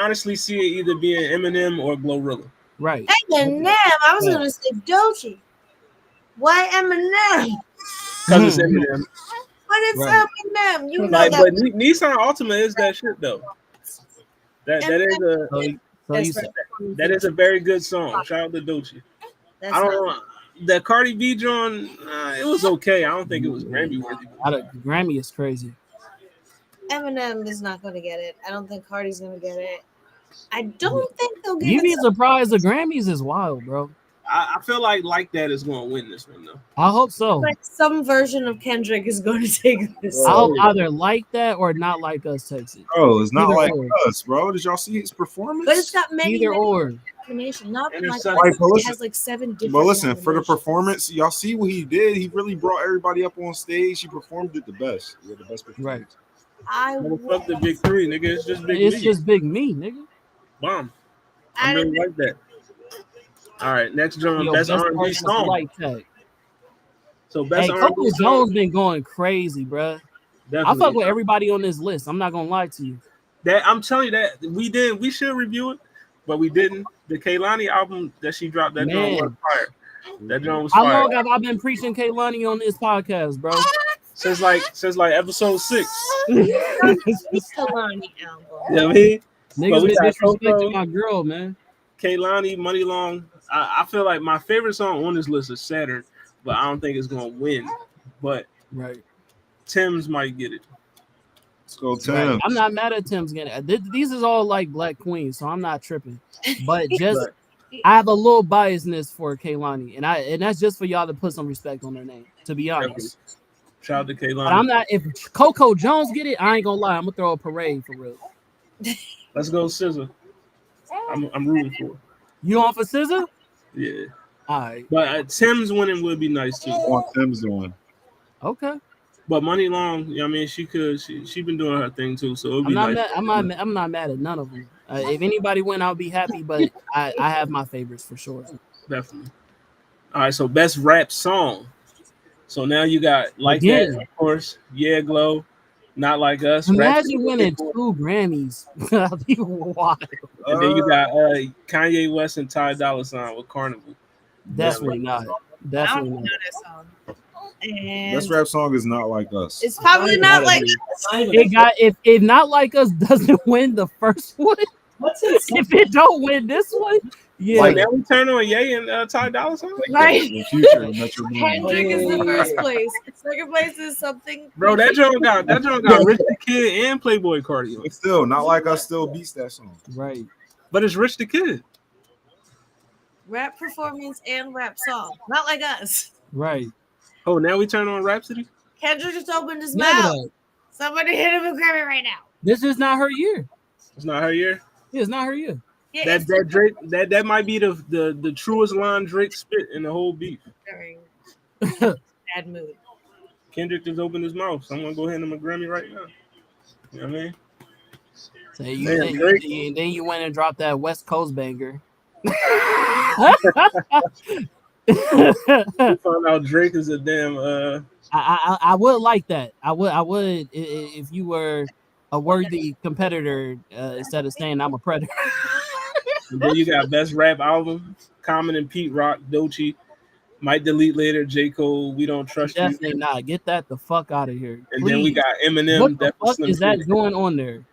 honestly see it either being Eminem or Glorilla. Right. Eminem. I was gonna say Doechii. Why Eminem? Because it's Eminem. But it's Right. Eminem. You know Like, that. but Nissan Ultima is that shit though. That is So you that is a very good song. Shout out to Doechii. That's I not- don't know. The Cardi B John, it was okay. I don't think it was Grammy worthy. Grammy is crazy. Eminem is not going to get it. I don't think Cardi's going to get it. I don't think they'll get You'd be it. surprised. The Grammys is wild, bro. I feel like That is going to win this one though. I hope so. But some version of Kendrick is going to take this. I hope either Like That or Not Like Us takes it. Bro, it's not Either like or. us, bro. Did y'all see his performance? But it's got many, Either many or. combinations. Not And like it's such- it But listen- has like 7 different. But listen, for the nominations. performance, y'all see what he did. He really brought everybody up on stage. He performed it the best. He had the best performance. Right. I Fuck the big 3, nigga. It's just big It's me. just Big Me, nigga. Bomb. I really like that. All right, next John, Yo, best best R&B artist song. Like That. So best Hey, R&B Coco song. Jones been going crazy, bruh. I Definitely. fuck with everybody on this list. I'm not gonna lie to you. That I'm telling you that we should review it, but we didn't. The Kehlani album that she dropped, that John was Man. fire. That John was How fire. long have I been preaching Kehlani on this podcast, bro? Since episode 6. It's the Lonnie album. You know what I mean? Niggas But we been got Coco. disrespecting my girl, man. Kehlani, Money Long. I feel like my favorite song on this list is Saturn, but I don't think it's gonna win. But Right. Tim's might get it. Let's go, Tim. Right. I'm not mad at Tim's getting it. These is all like Black Queens, so I'm not tripping. But just I have a little biasness for Kehlani, and that's just for y'all to put some respect on her name, to be honest. Shout out to Kehlani. But I'm not. If Coco Jones get it, I ain't gonna lie. I'm gonna throw a parade for real. Let's go, SZA. I'm rooting for it. You on for SZA? Yeah, All right. but Tim's winning would be nice too. I want Tim's doing. Okay. But Money Long, you know what I mean, she been doing her thing too, so it'd be I'm not nice. mad. I'm not mad at none of them. If anybody win, I'll be happy. But I have my favorites for sure. Definitely. All right, so best rap song. So now you got Like Again. That, of course. Yeah, Glow. Not Like Us. Rap Imagine City, winning 2 Grammys. That'd be wild. And then you got Kanye West and Ty Dolla $ign with Carnival. Definitely not. I don't Definitely know not. that song. And Best rap song is Not Like Us. it's probably not like It got if Not Like Us doesn't win the first one, What's it? if it don't win this one, yeah. Like now we turn on Ye and Ty Dolla $ign. right. The Future and Metro Boomin. Kendrick is the Yeah. first place. Second place is something. Bro, that joint got Rich the Kid and Playboy Cardi. But still, Not Like Us still beats that song. Right. But it's Rich the Kid. Rap performance and rap song. Not like us. Right. Oh, now we turn on Rhapsody? Kendrick just opened his Never mouth. that. Somebody hit him with Grammy right now. This is not her year. It's not her year. Yeah, it's not her year. Yeah, That it's that Drake that might be the truest line Drake spit in the whole beat. during bad mood. Kendrick just opened his mouth, so I'm gonna go hand him a Grammy right now. You know what I mean? So you, Man, then, Drake- then you went and dropped that West Coast banger. We found out Drake is a damn I would like that. I would if you were a worthy competitor instead of saying I'm a predator. and then you got best rap album, Common and Pete Rock, Doechii, Might Delete Later, J. Cole, We Don't Trust You. Definitely not. Get that the fuck out of here. And then we Please. got Eminem, What the Death of fuck Slim is that Shady. going on there?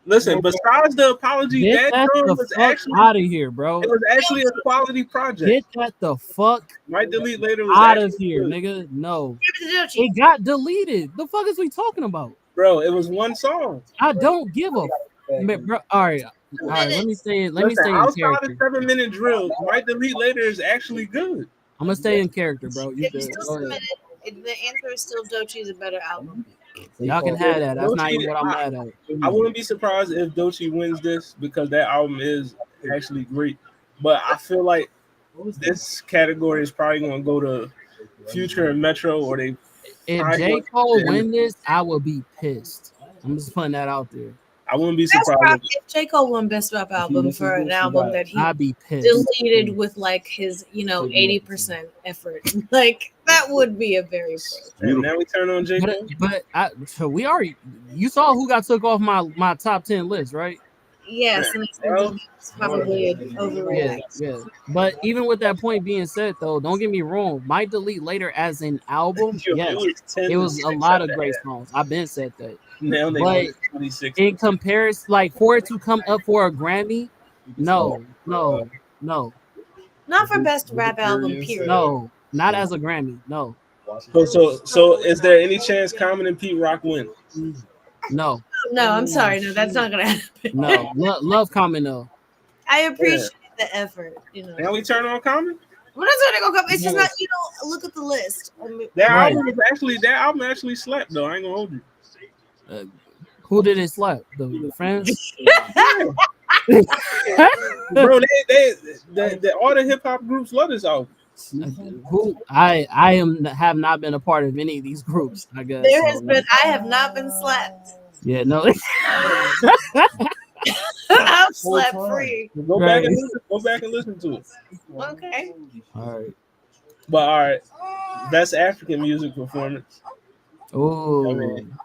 Listen, besides the apology, Get that that joint the was fuck actually out of here, bro. it was actually a quality project. Get that the fuck Might Delete Later was out of actually here, good. nigga. No. Give it to Doechii. It got deleted. The fuck is we talking about? Bro, it was one song. I don't give a bro. All right. All right, let me stay in Listen, in outside character. of 7-minute drill, Might Delete Later is actually good. I'm gonna stay in character, bro. You If you good. still Go ahead. submitted, the answer is still Doechii's a better album. Y'all can have that. That's not Doechii, even what I'm mad at. I wouldn't be surprised if Doechii wins this because that album is actually great. But I feel like this category is probably going to go to Future and Metro, or they. If probably J. gonna- Cole win this, I will be pissed. I'm just putting that out there. I wouldn't be Best surprised. rap, if J. Cole won Best Rap Album for an album that he I'd be pissed. deleted with like his, 80% effort. Like that would be a very And now we turn on J. Cole. So we already. You saw who got took off my top 10 list, right? yes, and it's probably an Yeah, overreact. yeah. But even with that point being said, though, don't get me wrong. Might Delete Later as an album, yes, it was a lot of great songs. I've been said that. Now they But go 26. in comparison, like for it to come up for a Grammy, no. Not for Best Rap Album, period. No, not as a Grammy. No, So is there any chance Common and Pete Rock win? no, No, I'm sorry. No, that's not gonna happen. no. Love comment though. I appreciate the effort. Now we turn on Common. We're not gonna go come. It's just not. Look at the list. I mean, That Right. album actually slapped though. I ain't gonna hold you. Who did it slap? The friends? Bro, they all the hip hop groups love this album. Who I have not been a part of any of these groups. I guess there has been. I have not been slapped. Yeah, no. I'm slap free. Go back and listen to it. Okay. All right. But all right, best African music performance. Oh, I mean-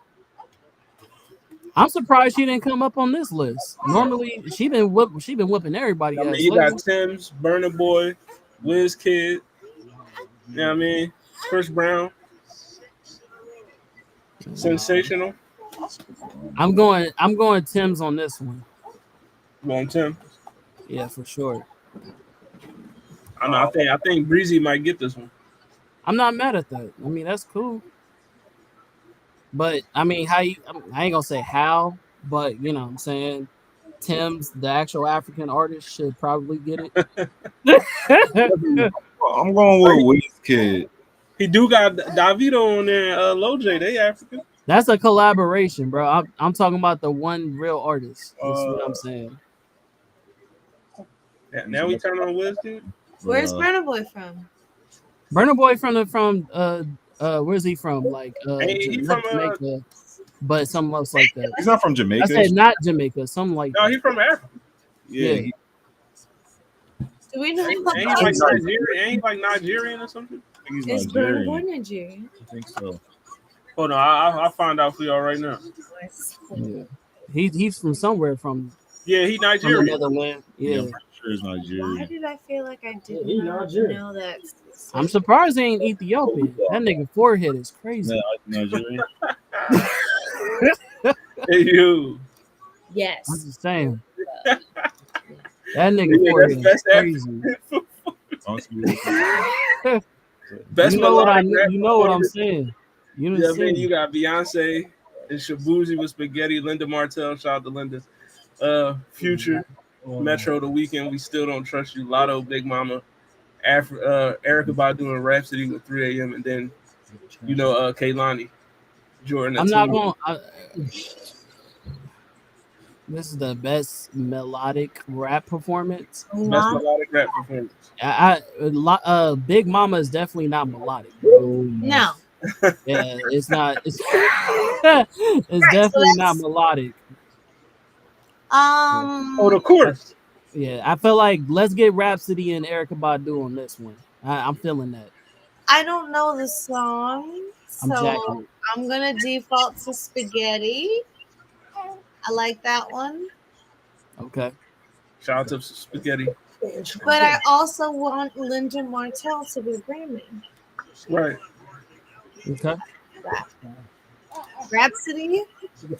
I'm surprised she didn't come up on this list. Normally, she been whipping everybody. I mean, ass you lately. got Tim's, Burna Boy, WISL, you know what I mean? Chris Brown, Sensational. I'm going Tim's on this one. Well, Tim. Yeah, for sure. I know. I think Breezy might get this one. I'm not mad at that. I mean, that's cool. But I mean, I ain't gonna say how, but you know what I'm saying, Tim's, the actual African artist, should probably get it. I'm going with Wizkid. He do got Davido on there, Lil J. They African. That's a collaboration, bro. I'm talking about the one real artist. That's what I'm saying. Now we turn on WISL. Where's Burna Boy from? Burna Boy from where's he from? Like He not from, Jamaica, but something else like that. He's not from Jamaica. I said not Jamaica, something like No, that. he from Africa. Yeah. Yeah. Do we know? Ain't he like Nigerian? Ain't he like Nigerian or something? I think Is he's Burna Boy Nigerian. Nigerian? I think so. Hold on, I'll find out for y'all right now. Yeah. He's from somewhere from Yeah, he the Nigerian. Netherlands. Yeah. sure it's Why Nigerian. did I feel like I did He not Nigerian. know that? I'm surprised they ain't Ethiopian. That nigga forehead is crazy. Yeah, Nigerian. Hey, you. I'm Yes. just saying. That nigga Yeah, forehead that's is crazy. Best You know what I melodic rap you know what I'm performance. saying. You Yeah, done man, seen you got Beyonce and Shabuzi with Spaghetti, Linda Martell, shout out to Linda. Future, Metro, The Weeknd, We Still Don't Trust You, Lotto, Big Mama, Erica Badu and Rhapsody with 3 a.m. and then Kaylani, Jordan. I'm At not 2. going this is the best melodic rap performance. Best melodic rap performance. Big Mama is definitely not melodic, bro. No. Yeah, it's not. It's it's Right, so definitely not that's melodic. Oh, of um course. Yeah, I feel like let's get Rhapsody and Erica Badu on this one. I'm feeling that. I don't know the song, I'm so jacking it. I'm gonna default to Spaghetti. I like that one. Okay. Shout out to Spaghetti. But I also want Linda Martell to be Grammy. Right. Okay. Rhapsody.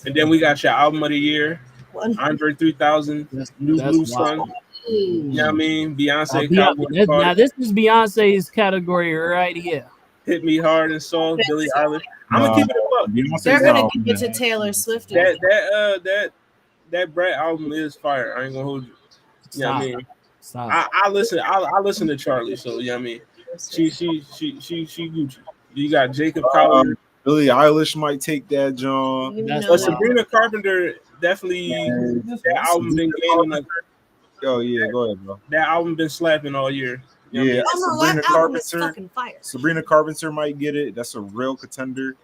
And then we got your album of the year, One. Andre 3000, New That's Blue wild. Sun. You know what I mean? Beyonce, Now Cowboy Carter, this is Beyonce's category right here. Hit Me Hard and Soft, Billie Eilish. I'm gonna keep it a buck. Beyonce's They're gonna album, give it to Taylor Swift. That Brett album is fire. I ain't gonna hold you. You know what I Stop. mean? Stop. I listen to Charlie, so you know what I mean? She Gucci. You got Jacob Collier. Billie Eilish might take that, John. You That's know But wild. Sabrina Carpenter definitely that album been gaining like Oh yeah, go ahead, bro. that album been slapping all year. You know what I Yeah, mean? Oh no, Sabrina that album is Carpenter. fucking fire. Sabrina Carpenter might get it. That's a real contender.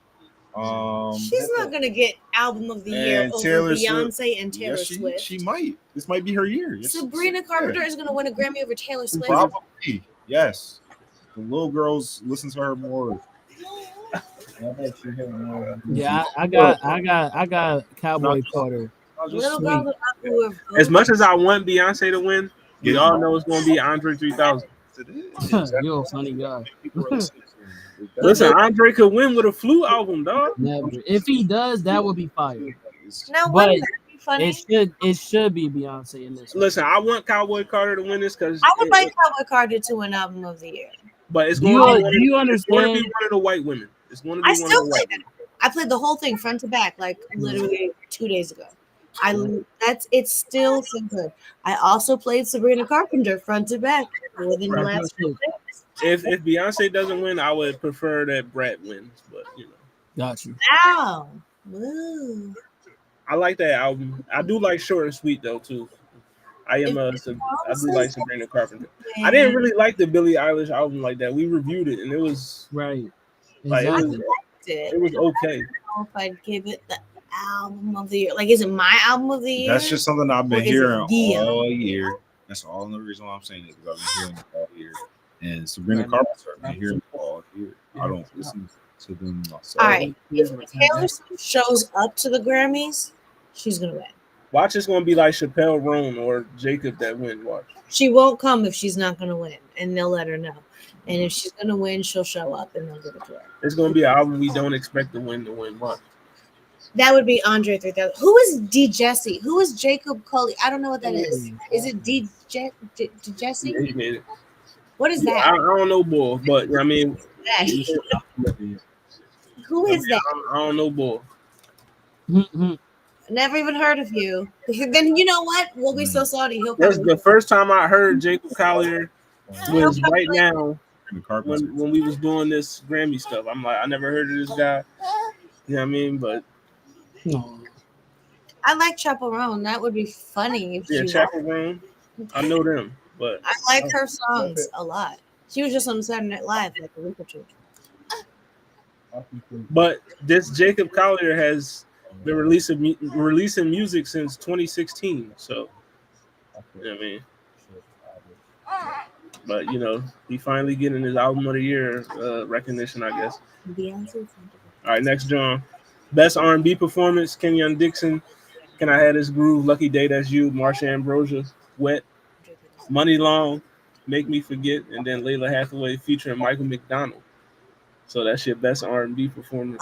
She's not gonna get album of the year and over Taylor Beyonce Swift. and Taylor Yes, Swift. she might. This might be her year. Yes, Sabrina Carpenter is gonna win a Grammy over Taylor Swift. probably. Yes, the little girls listen to her more. Yeah, I got Cowboy Carter. Little Sweet. girls are who are As much as I want Beyonce to win, we all know it's gonna be Andre 3000. You're a funny guy. Listen, Andre could win with a flu album, dog. Never. If he does, that would be fire. Now, But wouldn't that be funny? It should be Beyonce in this one. Listen, I want Cowboy Carter to win this because I would like Cowboy Carter to win album of the year. but it's Do going to you be it's going to understand? be one of the white women. It's going to be I one of still the played white it. I played the whole thing front to back, like literally 2 days ago. It's still so good. I also played Sabrina Carpenter front to back within the last few days. If Beyonce doesn't win, I would prefer that Brett wins. But you know, Got you. Wow. Woo. I like that album. I do like Short and Sweet though too. I do like Sabrina Carpenter. I didn't really like the Billie Eilish album like that. We reviewed it and it was Right. like Exactly. it was okay. I don't know if I'd give it the album of the year. Like, is it my album of the year? That's just something I've been Or is it hearing the all year. That's all the reason why I'm saying it, because I've been hearing it all year. And Sabrina Carpenter, I've been hearing it all year. I don't listen to them myself. All right. If Taylor Swift shows up to the Grammys, she's gonna win. Watch it's gonna be like Chappelle Roan or Jacob that win. Watch. She won't come if she's not gonna win, and they'll let her know. And if she's gonna win, she'll show up and they'll give it to her. It's gonna be an album we don't expect to win. Watch. That would be Andre 3000. Who is D Jesse? Who is Jacob Coley? I don't know what that is. Is it D Jesse? Yeah, he made it. What is I that? don't know, boy, but I mean, Who is that? I don't know, boy. Never even heard of you. Then you know what? We'll be so sorry. He'll That's probably the first time I heard Jacob Collier was right now when we was doing this Grammy stuff. I'm like, I never heard of this guy. You know what I mean? But I like Chaperone. That would be funny if she Chapel Room, I know them, but I like her songs a lot. She was just on Saturday Night Live like a week or two. But this Jacob Collier has been releasing music since 2016. So, you know what I mean? But, you know, he finally getting his album of the year recognition, I guess. Beyonce. All right, next, John. Best R&B performance, Kenyon Dixon. Can I Have This Groove? Lucky Day, That's You. Marsha Ambrosia, Wet. Money Long, Make Me Forget, and then Layla Hathaway featuring Michael McDonald. So that's your best R&B performance.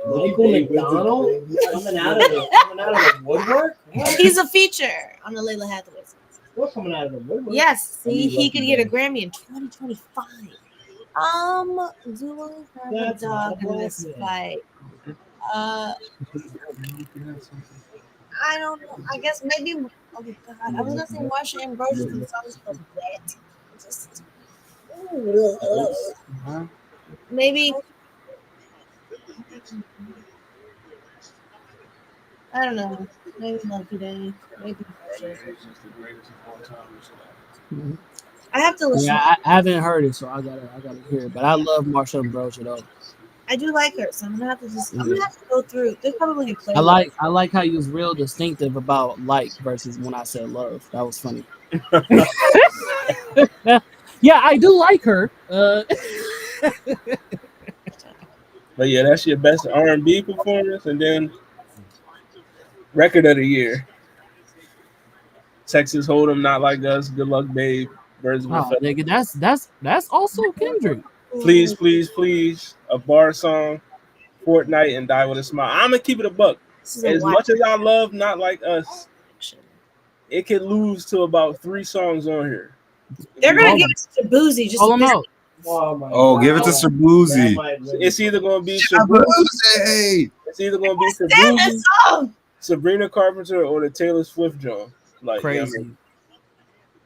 Michael McDonald coming out of the woodwork. What? He's a feature on the Layla Hathaway song. Still coming out of the woodwork. Yes, I see, mean, he lucky could get a man. Grammy in 2025. Do I have a That's dog in not this black, fight? I don't know. I guess maybe. Oh God, I was gonna say Marsha Ambrosius, but the song's so wet. Just maybe. I don't know. Maybe Lucky Day. Maybe Marsha. I have to listen. Yeah, I haven't heard it, so I gotta hear it. But I love Marsha Ambrosius though. I do like her, so I'm gonna have to just. I'm gonna have to go through. There's probably a playlist. I like how you was real distinctive about like versus when I said love. That was funny. Yeah, I do like her. But yeah, that's your best R&B performance, and then record of the year. Texas Hold'em, Not Like Us, Good Luck Babe, Birds of a Oh, Feather. nigga, that's also Kendrick. Please, Please, Please, a bar song, Fortnite, and Die With a Smile. I'm gonna keep it a buck. This is a As wild much as I love Not Like Us, action. it could lose to about 3 songs on here. They're gonna Oh, give it to Boozy just Call to him piss out. Oh, my Oh, give it to God. Shabuzi. That might win. It's either gonna be Shabuzi, Shabuzi. it's either gonna be Stand that Shabuzi, song. Sabrina Carpenter, or the Taylor Swift John. Like, yeah, Crazy.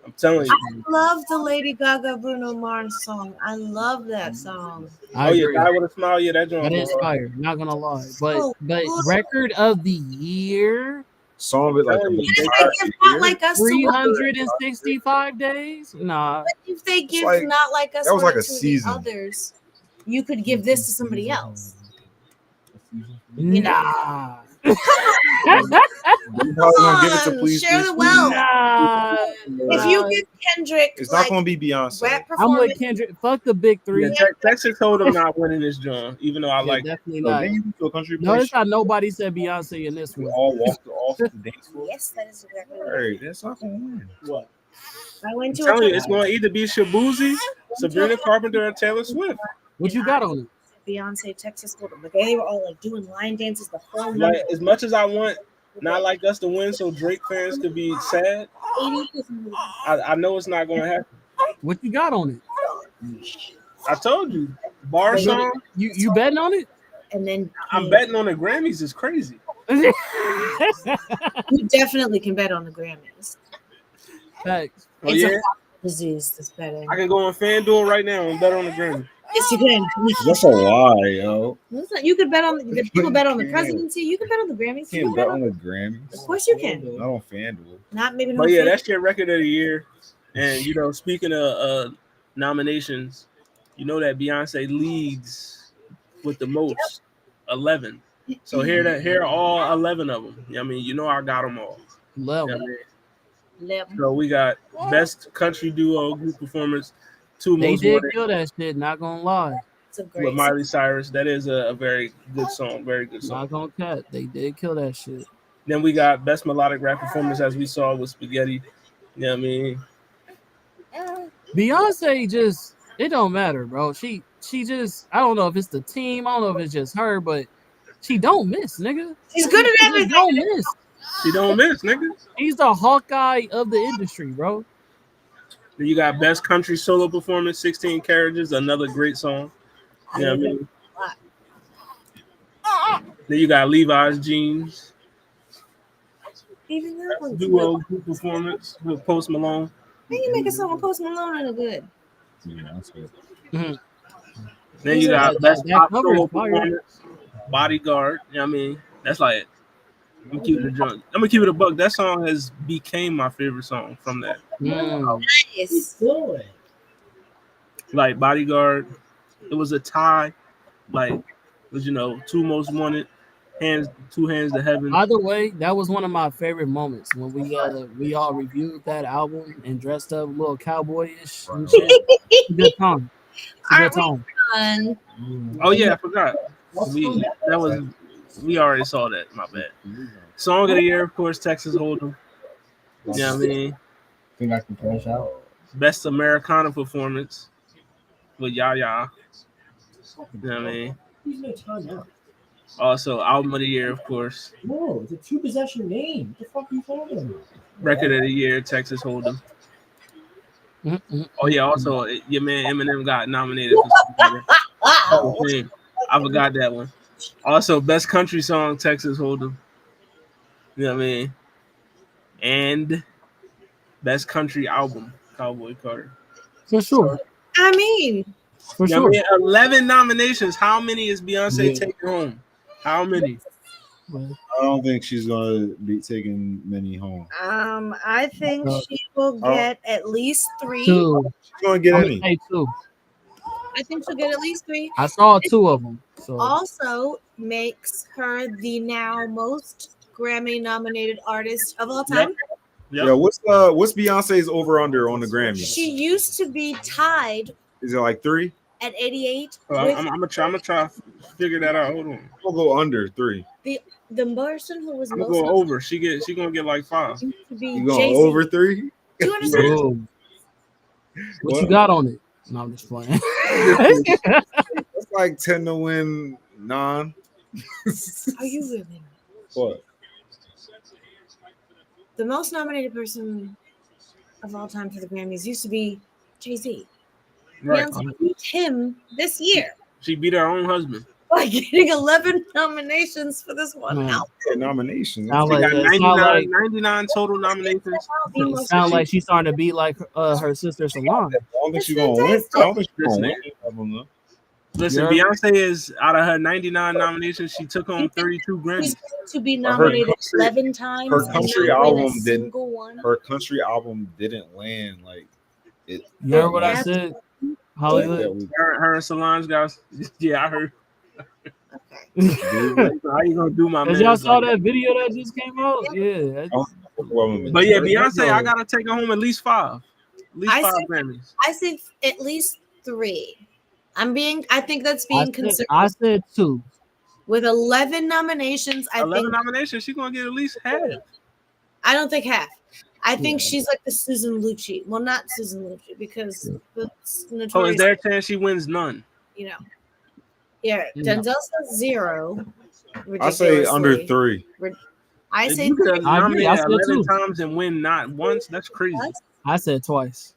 I'm telling you. I love the Lady Gaga Bruno Mars song. I love that song. I Oh yeah, agree. Die With a Smile. Yeah, that That John. is fire. Not gonna lie, but So good. record of the year, Song with like Telling you. If they give Not Like Us to one, 365 days. Nah, if they give like- Not Like Us that was one like a to the season. others, you could give this to somebody else. You know? nah, You probably gonna give it to Come on, Please, share Please, the Please. wealth. nah. If you give Kendrick It's like not gonna be Beyonce. rap I'm performance, with Kendrick. Fuck the big three. Yeah, Texas Hold'em not winning this John, even though I Yeah, like. definitely So not. then you can do a country Notice place. how nobody said Beyonce in this We one. all walked off the dance floor. yes, that is exactly what Hey, that's not gonna win. What? I went I'm to. telling you, it's going to either be Shabuzi, Sabrina Carpenter, or Taylor Swift. What you got on it? Beyonce, Texas Hold'em. Like they were all like doing line dances the whole Like, night. as much as I want Not Like Us to win, so Drake fans could be sad, 80%. I know it's not going to happen. What you got on it? I told you, bar song. You betting on it? And then I'm betting on the Grammys is crazy. you definitely can bet on the Grammys. Facts. Oh It's yeah, a disease that's betting. I can go on FanDuel right now and bet on the Grammy. Yes, you can. That's a lie, yo. Listen, you could bet on the people bet on the You presidency. You can bet on the Grammys. You You can't can bet bet on on, the Grammys. of course you can. Not on FanDuel. Not maybe not. But yeah, that's your record of the year. And you know, speaking of nominations, you know that Beyonce leads with the most, 11. So here are all 11 of them. I mean, you know, I got them all. Level. I mean, Yep. so we got best country duo group performance, 2 They most did wanted kill that shit. Not gonna lie. It's a with great. Miley Cyrus. That is a very good song. Very good song. Not gonna cut. They did kill that shit. Then we got best melodic rap performance, as we saw with Spaghetti. You know what I mean? Beyonce just it don't matter, bro. She just I don't know if it's the team, I don't know if it's just her, but she don't miss, nigga. She's good at She just everything. don't miss. She don't miss, nigga. He's the Hawkeye of the industry, bro. Then you got best country solo performance, 16 Carriages, another great song. You know what I mean? Then you got Levi's Jeans, Even that one's duo good. group performance with Post Malone. How you make a song with Post Malone and a good? Yeah, that's good. Then you got That- best that pop cover is solo fire. performance, Bodyguard. You know what I mean? That's like I'm gonna keep it a buck. That song has became my favorite song from that. Yes. Good. Like Bodyguard, it was a tie. Like, was 2 most wanted, two hands to heaven. By the way, that was one of my favorite moments when we all reviewed that album and dressed up a little cowboyish and shit. It's a good time. It's a good Aren't we time. fun? Oh yeah, I forgot. We already saw that. My bad. Song of the year, of course, Texas Hold'em. You know what I mean? Think I can crash out? Best Americana performance with Yaya. You know what I mean? Who's no time out? Also, album of the year, of course. No, it's a two possession game. What the fuck are you talking about? Record of the year, Texas Hold'em. Oh yeah, also your man Eminem got nominated for something. Wow. I forgot that one. Also, best country song, Texas Hold'em. You know what I mean? And best country album, Cowboy Carter. For sure. I mean, For You know sure. what I mean? 11 nominations. How many is Beyonce Yeah. taking home? How many? I don't think she's gonna be taking many home. I think she will get at least 3. Two. She's gonna get I'm any. gonna say two. I think she'll get at least 3. I saw 2 of them. So Also makes her the now most Grammy nominated artist of all time. Yep. Yeah, what's Beyonce's over under on the Grammys? She used to be tied Is it like 3? at 88 I'm gonna try to figure that out. Hold on. I'll go under 3. the person who was I'm most gonna go over. She gonna get like 5. used to be You going Jay-Z. over 3? Do you understand? Ooh. What you got on it? No, I'm just playing. It's like 10 to win 9. Are you really? What? The most nominated person of all time for the Grammys used to be Jay-Z. Right. Beyonce beat him this year She beat her own husband. by getting 11 nominations for this one Man. album. Yeah, nominations. Sound She like, got it 99 total nominations. it sound like she's starting to be like her sister Solange. I don't think It's she's gonna win. I don't think she's gonna Listen, win. I don't know. Listen, Yeah. Beyonce is out of her 99 nominations. She took home 32 She's Grammys. going to be Her nominated country- 11 times. her and country not win a album didn't- single one. Her country album didn't land like it. You heard what I Yeah. said? Like Hollywood. that was- Her and Solange guys. Yeah, I heard. Okay. How you gonna do my man? As y'all saw that video that just came out? Yeah. that's- But yeah, Beyonce, I gotta take her home at least 5. At least I 5 said- Grammys. I think at least 3. I think that's I being said, considered. I said 2. With 11 nominations, I 11 think nominations. She's gonna get at least half. I don't think half. I think Yeah. she's like the Susan Lucci. Well, not Susan Lucci because it's Oh, is notorious. there a chance she wins none? You know. Yeah, No. Denzel says 0. I say under ridiculously. 3. I If say you could 3. I agree. nominate I said 11 two. times and win not once, that's crazy. I said twice.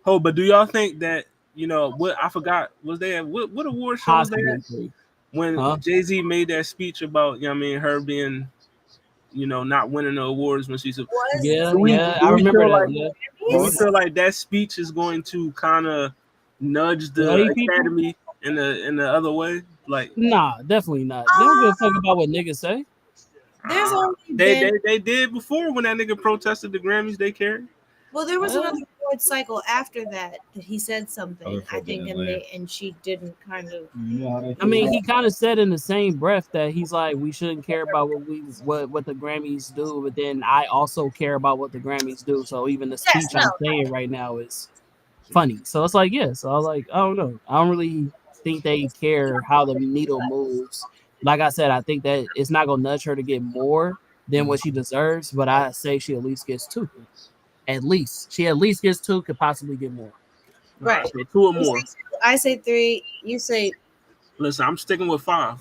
Oh, but do y'all think that, what I forgot, was there what award show was Possibly there 3. when Huh? Jay-Z made that speech about, her being, not winning the awards when she's a Yeah, Do we- yeah. do I we remember feel that. like- Yeah. Do you feel like that speech is going to kind of nudge the Sway people? academy in the other way? Like Nah, definitely not. They don't give a fuck about what niggas say. There's only they been, they did before when that nigga protested the Grammys they carried. well, there was Oh. another award cycle after that he said something. Other I folk think, didn't and land. and she didn't kind of. I mean, he kind of said in the same breath that he's like, we shouldn't care about what the Grammys do, but then I also care about what the Grammys do. So even the speech I'm saying right now is funny. So it's like, yeah. So I was like, I don't know. I don't really think they care how the needle moves. Like I said, I think that it's not gonna nudge her to get more than what she deserves, but I say she at least gets 2. At least she at least gets 2, could possibly get more. Right. So 2 or more. I say 3. You say Listen, I'm sticking with 5.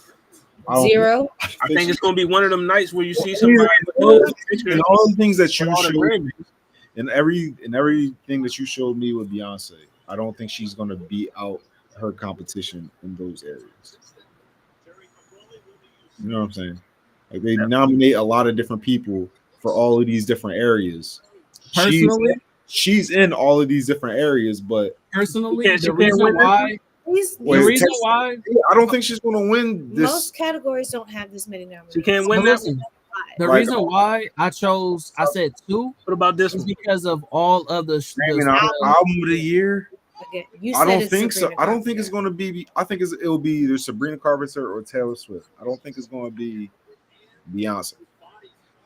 I don't- 0. I think it's gonna be one of them nights where you see somebody And all the things that you all the showed, Grammys. and everything that you showed me with Beyonce, I don't think she's gonna beat out her competition in those areas. You know what I'm saying? Like they nominate a lot of different people for all of these different areas. Personally, she's in all of these different areas, but personally, Yeah, she the can't reason win why, These, Wait, the is reason Texas- why, I don't think she's gonna win this. most categories don't have this many nominations. She can't but win that. listen, the Like- reason why I said 2 What about this is one? because of all of the I mean, album of the year. Again, you I said don't it's think so. Sabrina I don't think it's Carpenter. going to be. I think it'll be either Sabrina Carpenter or Taylor Swift. I don't think it's going to be Beyonce.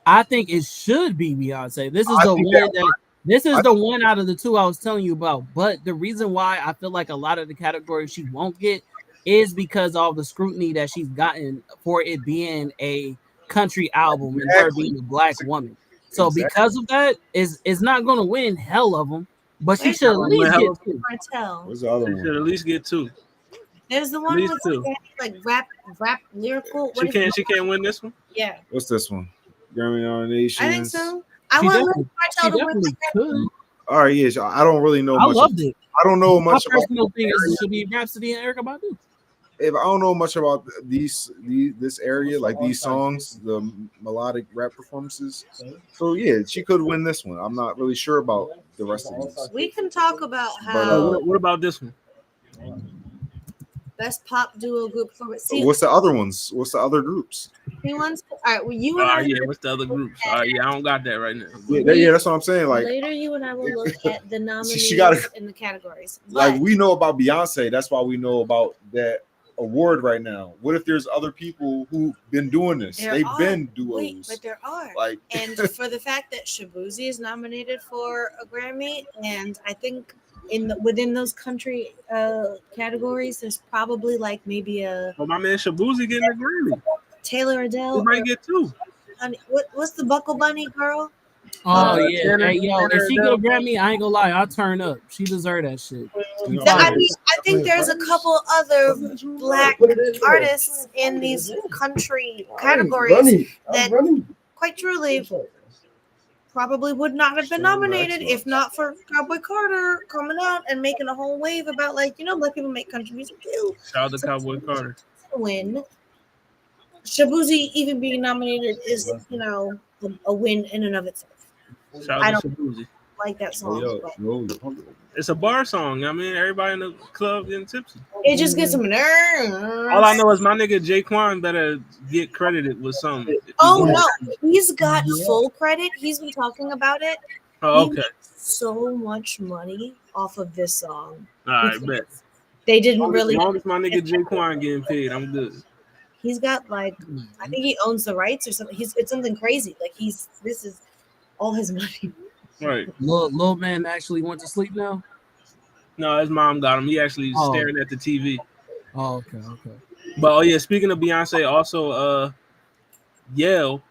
I think it should be Beyonce. This is I the think one that this is I- the one out of the 2 I was telling you about. But the reason why I feel like a lot of the categories she won't get is because of the scrutiny that she's gotten for it being a country album and her being a black woman. So Exactly. because of that, is not gonna win hell of them, but she Where's should at that? least Hell get of 2. Martell. What's the other She should one? at least get 2. There's the At one least with 2. like rap lyrical. She What is it? can't win this one. Yeah, What's this one? Grammy nominations. I think so. I She want definitely, Martell to win. definitely could. All right, yeah. I don't really know I much. loved it. I don't know My much about. personal thing is it should be Rhapsody and Erica Badu. If I don't know much about this area, like these songs, the melodic rap performances. So yeah, she could win this one. I'm not really sure about the rest of these. We can talk about But, how What about this one? best pop duo group for see What's the other ones? What's the other groups? he wants. All right, well, you and I Yeah, what's the other groups? Yeah, I don't got that right now. Yeah, that's what I'm saying. Like, later, you and I will look at the nominees she gotta- in the categories. like But we know about Beyonce. That's why we know about that award right now. What if there's other people who've been doing this? there They've are- been duos. wait, but there are. Like, And for the fact that Shabuzi is nominated for a Grammy, and I think within those country categories, there's probably like maybe a Oh, my man Shabuzi getting a Grammy. Taylor He Adele. might get 2. What's the Buckle Bunny girl? Oh yeah, Tanner- hey yo, Tanner if she get a Adele. Grammy, I ain't gonna lie, I'll turn up. She deserve that shit. I think there's a couple other black artists in these country categories that quite truly probably would not have been nominated if not for Cowboy Carter coming out and making a whole wave about like, black people make country music too. Shout out to Cowboy Carter. Win. Shabuzi even being nominated is, a win in and of itself. Shout I out to don't- Shabuzi. Like that song. but It's a bar song. I mean, everybody in the club getting tipsy. it just gets some nerves. All I know is my nigga Jaquan better get credited with something. Oh no, he's got full credit. He's been talking about it. Oh, He okay. makes so much money off of this song. All right, bet. They didn't As really. long as my nigga Jaquan getting paid, I'm good. He's got like, I think he owns the rights or something. It's something crazy. Like this is all his money. Right. Little man actually went to sleep now. No, his mom got him. He actually Oh. staring at the TV. Oh, okay. But oh yeah, speaking of Beyonce, also Yale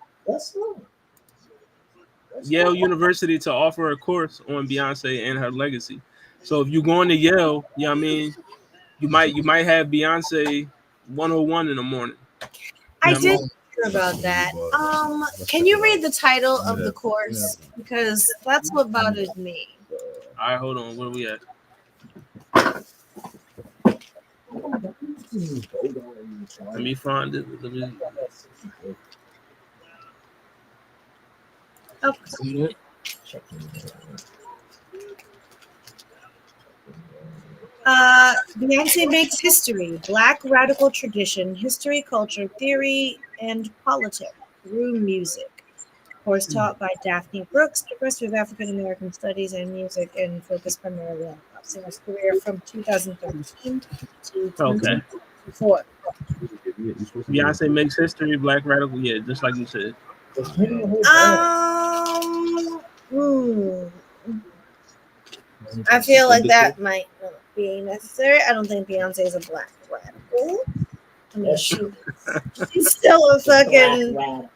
University to offer a course on Beyonce and her legacy. So if you're going to Yale, I mean, you might have Beyonce 101 in the morning. I Yeah, did hear about that. Can you read the title of the course because that's what bothered me. All right, hold on. Where we at? Let me find it. Okay. Beyonce makes history, Black radical tradition, history, culture, theory, and politics through music. Course taught by Daphne Brooks, Professor of African American Studies and Music, and focused primarily on pop singer's career from 2013 to 2024. Beyonce makes history, Black radical. Yeah, just like you said. I feel like that might not be necessary. I don't think Beyonce is a Black radical. I mean, she's still a fucking,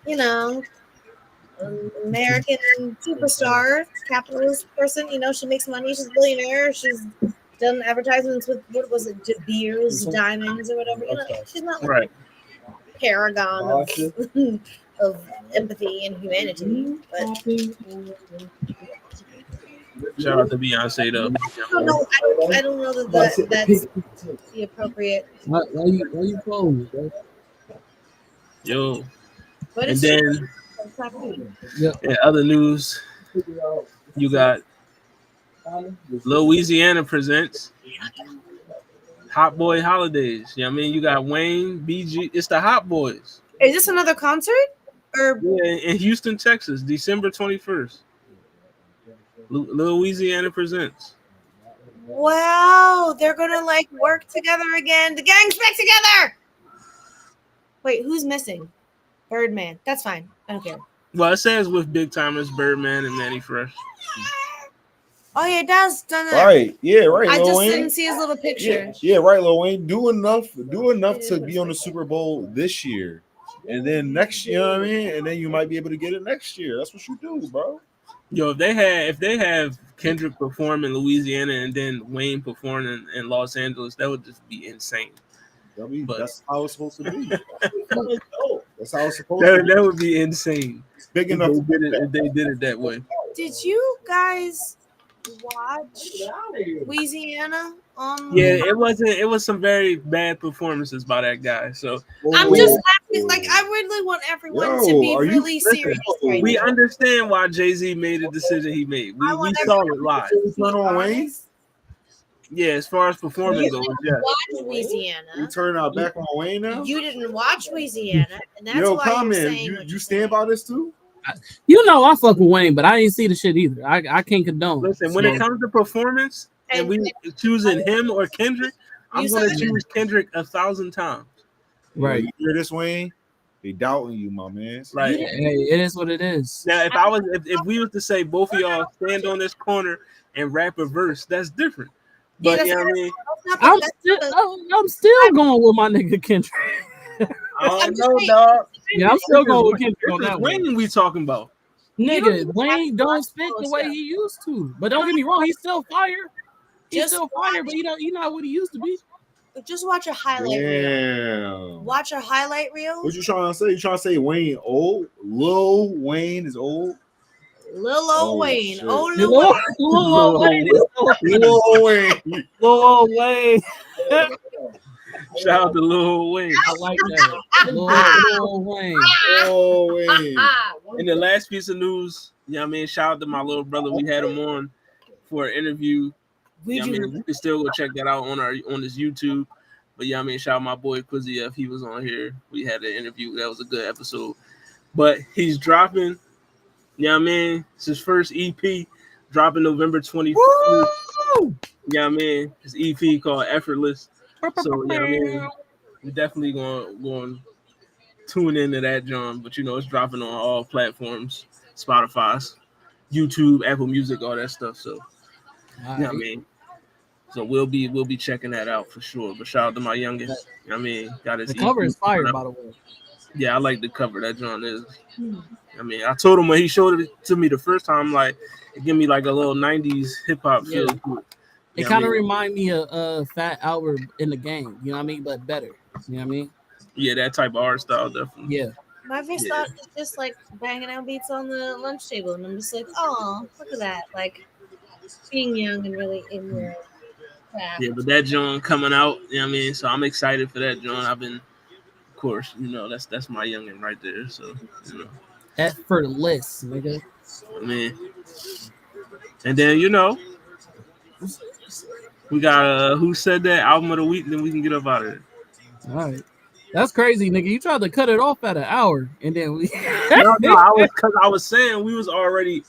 American superstar, capitalist person. She makes money. She's a billionaire. She's done advertisements with, what was it, De Beers, Diamonds, or whatever. She's not like Right. a paragon of empathy and humanity. But Shout out to Beyonce though. I don't know that's the appropriate. Why you close, bro? Yo. But And it's then Yeah. in other news, you got Louisiana presents Hot Boy Holidays. You know what I mean? You got Wayne, BG. It's the Hot Boys. Is this another concert? Or Yeah, in Houston, Texas, December 21st. Louisiana presents. wow, they're gonna like work together again. The gang's back together. Wait, who's missing? Birdman. That's fine. I don't care. Well, it says with Big Timers, Birdman, and Manny Fresh. Oh yeah, it does. Done that. right, yeah, right. I Lil just Wayne. didn't see his little picture. Yeah, right, Lil Wayne. Do enough to be on the Super Bowl this year. and then next year, you know what I mean, and then you might be able to get it next year. That's what you do, bro. Yo, if they have Kendrick perform in Louisiana and then Wayne perform in Los Angeles, that would just be insane. But That's how it's supposed to be. Oh, That's how it's supposed to be. that would be insane It's big if enough. they did it that way. Did you guys watch Louisiana? Yeah, it wasn't. It was some very bad performances by that guy. So I'm Whoa, just whoa. asking, like, I really want everyone Yo, to be are you- really serious right we now. understand why Jay-Z made the decision he made. I We want saw everyone it live. to be Turn on Wayne? honest. Yeah, as far as performing You goes, didn't yeah. watch We Louisiana. turn our back on Wayne now. You didn't watch Louisiana, and that's Yo, why you're comment. saying You what you you're stand saying. by this too? You know I fuck with Wayne, but I ain't see the shit either. I can't condone. Listen, when So, it comes to performance and we choosing him or Kendrick, I'm You gonna said- choose Kendrick 1,000 times. right. You hear this, Wayne? They doubting you, my man. Like Hey, it is what it is. now, if we was to say both of y'all stand on this corner and rap a verse, that's different. Yeah, But that's you know what I mean? I'm still going with my nigga Kendrick. I don't I'm just know, saying- dog. Yeah, I'm still This going is- with Kendrick on this is that one. Wayne we talking about. Nigga, don't Wayne have to don't watch spit all the way stuff. he used to. But don't get me wrong, he's still fire. He's Just still fire, but you know what he used to be. Just watch a highlight reel. Damn. Watch a highlight reel. What you trying to say? You trying to say Wayne old? Lil Wayne is old? Lil Ol' Oh, Wayne. shit. Oh, Lil Lil Wayne. Lil Wayne is Lil Wayne. Lil Wayne. Shout out to Lil Wayne. I like that. Lil Wayne. Lil Wayne. In the last piece of news, you know what I mean? Shout out to my little brother. We had him on for an interview. We Yeah, I do. mean, you can still go check that out on his YouTube. But yeah, I mean, shout out my boy Quizzy F. He was on here. We had an interview. That was a good episode. But he's dropping, you know what I mean? It's his first EP, dropping November 24th. You know what I mean? His EP called Effortless. So, you know what I mean? We're definitely going to tune into that, John. But, you know, it's dropping on all platforms, Spotify, YouTube, Apple Music, all that stuff. So, you know what I mean? So we'll be checking that out for sure. But shout out to my youngest. You know what I mean, got his The cover EP is fire, coming by out. the way. Yeah, I like the cover. That John is. I mean, I told him when he showed it to me the first time, like it give me like a little '90s hip hop feel. Yeah. To it. It You know what I kind of mean? remind me of Fat Albert in the game. You know what I mean? But better. You know what I mean? Yeah, that type of art style definitely. Yeah. My first thought is just like banging out beats on the lunch table, and I'm just like, oh, look at that! Like being young and really in your craft. Yeah, but that John coming out, you know what I mean? So I'm excited for that John. I've been, of course, you know, that's my youngin right there. So, you know, Effortless, nigga. I mean, and then you know, we got who said that album of the week, then we can get up out of it. All right. That's crazy, nigga. You tried to cut it off at an hour, and then we. No, I was saying we was already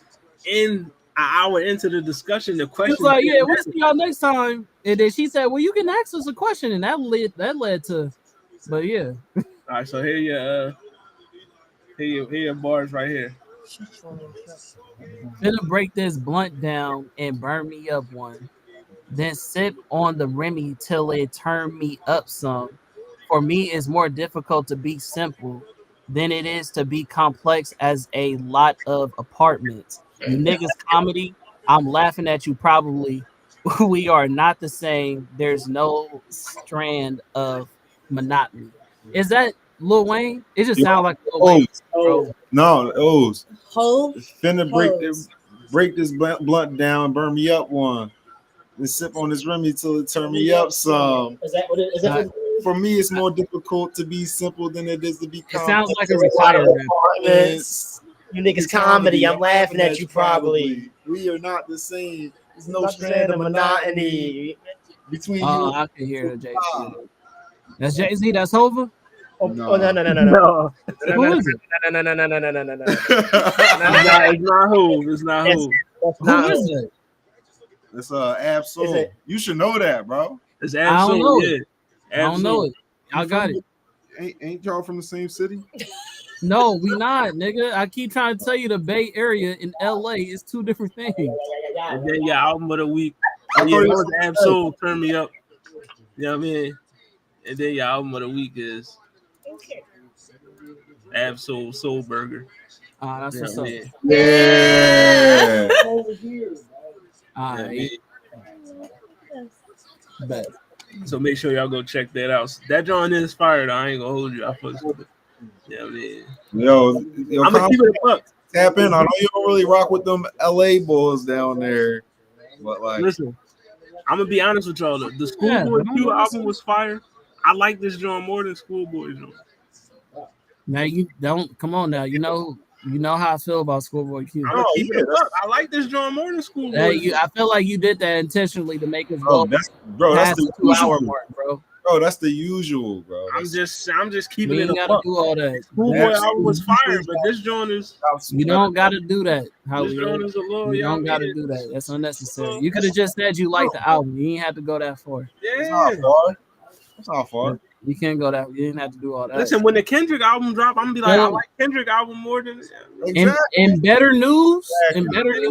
in an hour into the discussion. The He question was like, "Yeah, we'll see y'all next time." And then she said, "Well, you can ask us a question," and that led to. But yeah, All right, so here your bars right here. finna break this blunt down and burn me up one. Then sip on the Remy till it turn me up some. For me, it's more difficult to be simple than it is to be complex as a lot of apartments. You niggas comedy, I'm laughing at you probably. We are not the same. There's no strand of monotony. Is that Lil Wayne? It just sounds like Lil Wayne. Bro. No, O's. Ho, Finna Hose. break this blunt down, burn me up one. Then sip on this Remy till it turn me up some. Is that what it is? That For me, it's more difficult to be simple than it is to be It complex. sounds like a retired rapper. apartments? You niggas comedy. I'm laughing at you probably. We are not the same. There's no Not strand of monotony. between Oh, you. I can hear the Jay-Z. That's Jay-Z. That's Hova. Oh, No. oh no. No, Who is it? No. it's not who. It's not who. That's Who not is it? It's Absol. Is it- You should know that, bro. It's I don't know absolutely. it. I don't know it. I got it. Ain't y'all from the same city? No, we not, nigga. I keep trying to tell you the Bay Area in LA is two different things. And then your album of the week. I Yeah, thought that it was Absol, Turn Me Up. You know what I mean? And then your album of the week is Absol Soul Burger. That's Yeah, what's up. man. Yeah. Over here. All Yeah, right, man. bet. So make sure y'all go check that out. That joint is fired. I ain't gonna hold you. I fucks with it. Yeah, man. Yo, I'm gonna keep it a buck. tap in. I know you don't really rock with them LA boys down there, but like, Listen, I'm gonna be honest with y'all. The Yeah, Schoolboy but Q I'm album was fire. I like this joint more than Schoolboy's joint. now you don't come on now. You know how I feel about Schoolboy Q. I'm gonna oh keep yeah, it a buck. I like this joint more than Schoolboy's. I feel like you did that intentionally to make us bro, go that's past the the 2 hour usual, mark, bro. bro. That's the usual, bro. I'm just keeping You it ain't a gotta buck. do all that. Schoolboy That's album was usually fire, but this joint is You don't gotta do that, this Howie. joint is a little. You Y'all don't mean gotta it? do that. That's unnecessary. You could have just said you liked the album. You ain't have to go that far. It's Yeah. not far. It's not far. You can't go that. You didn't have to do all that. Listen, when the Kendrick album drop, I'm gonna be like, I Yo. like Kendrick album more than. In better news, Exactly.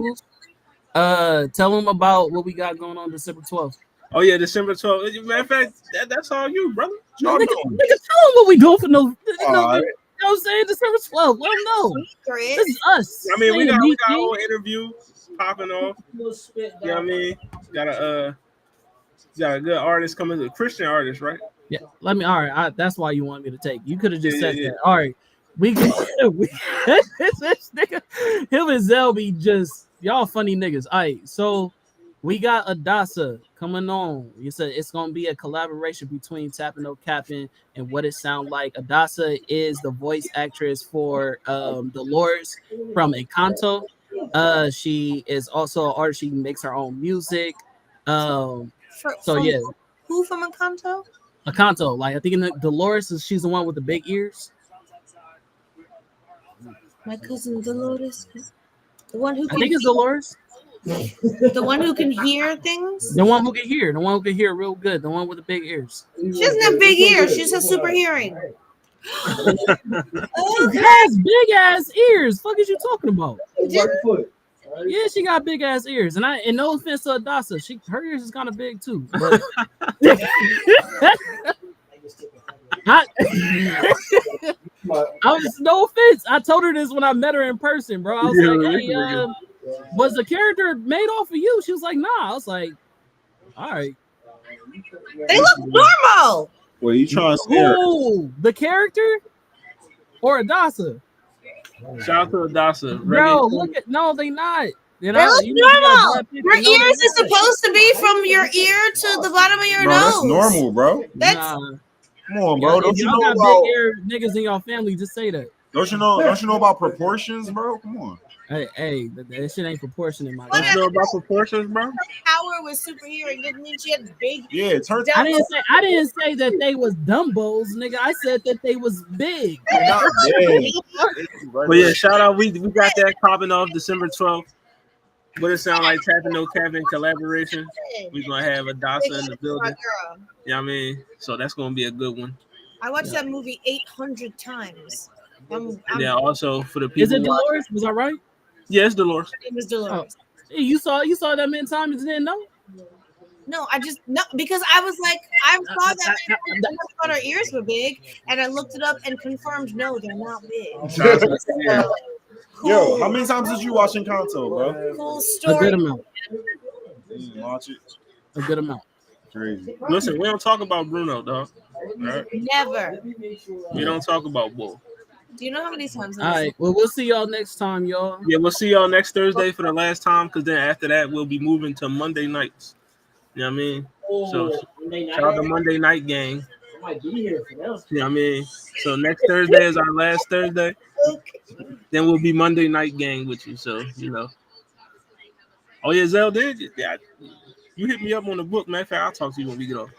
tell them about what we got going on December 12th. Oh yeah, December 12th. Matter of fact, that's all you, brother. Y'all Nigga, doing? tell them what we doing for no. All right. You know what I'm saying? December 12th. Let them know. This is us. I mean, we got me, a King. whole interview popping off. You know what I mean? Got a good artist coming, a Christian artist, right? Yeah, let me. All right, that's why you want me to take. You could have just Yeah, said yeah. that. All right, we this nigga, him and Zell be just y'all funny niggas. All right, so we got Adasa coming on. You said it's gonna be a collaboration between Tap and No Capping and What It Sound Like. Adasa is the voice actress for Dolores from Encanto. She is also an artist. She makes her own music. So yeah. Who from Encanto? Encanto, like I think in the Dolores she's the one with the big ears. My cousin Dolores, the one who I think it's Dolores. the one who can hear things. The one who can hear real good. The one with the big ears. She doesn't have big ears. She just has super hearing. She has big ass ears. Fuck is you talking about? Yeah, she got big ass ears, and no offense to Adasa, her ears is kind of big too. But I was no offense. I told her this when I met her in person, bro. I was like, hey, was the character made off of you? She was like, nah. I was like, all right. They look normal. What are you trying to say? Who? The character or Adasa? Shout out to Adasa. Bro, look at they not. They look normal. Your ears is supposed to be from your ear to the bottom of your Bro, nose. that's normal, bro. That's Come on, bro. If y'all got big ear niggas in your family, just say that. Don't you know about proportions, bro? Come on. Hey, that shit ain't proportionate, my Don't guy. you know about proportions, bro? power with super hearing didn't mean she had big. Yeah, it turns I didn't say that they was Dumbos, nigga. I said that they was big. out big. But yeah, shout out. We got that popping off December 12th. What it sound like? Tapping No Capping collaboration. We're gonna have Adasa in the building. You know what I mean? So that's gonna be a good one. I watched that movie 800 times. And then also for the people. Is it Dolores? Was I right? Yeah, it's Dolores. My name is Dolores. Hey, you saw that many times and didn't know? No, I just because I was like, I saw that and I thought her ears were big, and I looked it up and confirmed no, they're not big. So, Yo, how many times did you watch Encanto, bro? cool A story. good amount. Watch it. A good amount. Crazy. Listen, we don't talk about Bruno, dog. Right? Never. We don't talk about Bull. Do you know how many times? All right. Well, we'll see y'all next time, y'all. Yeah, we'll see y'all next Thursday for the last time, because then after that we'll be moving to Monday nights. You know what I mean? So shout out to Monday Night Gang. I might be here for now. You know what I mean? So next Thursday is our last Thursday. Then we'll be Monday Night Gang with you. So, you know. Oh, yeah, Zell did? Yeah, you hit me up on the book, man. I'll talk to you when we get off.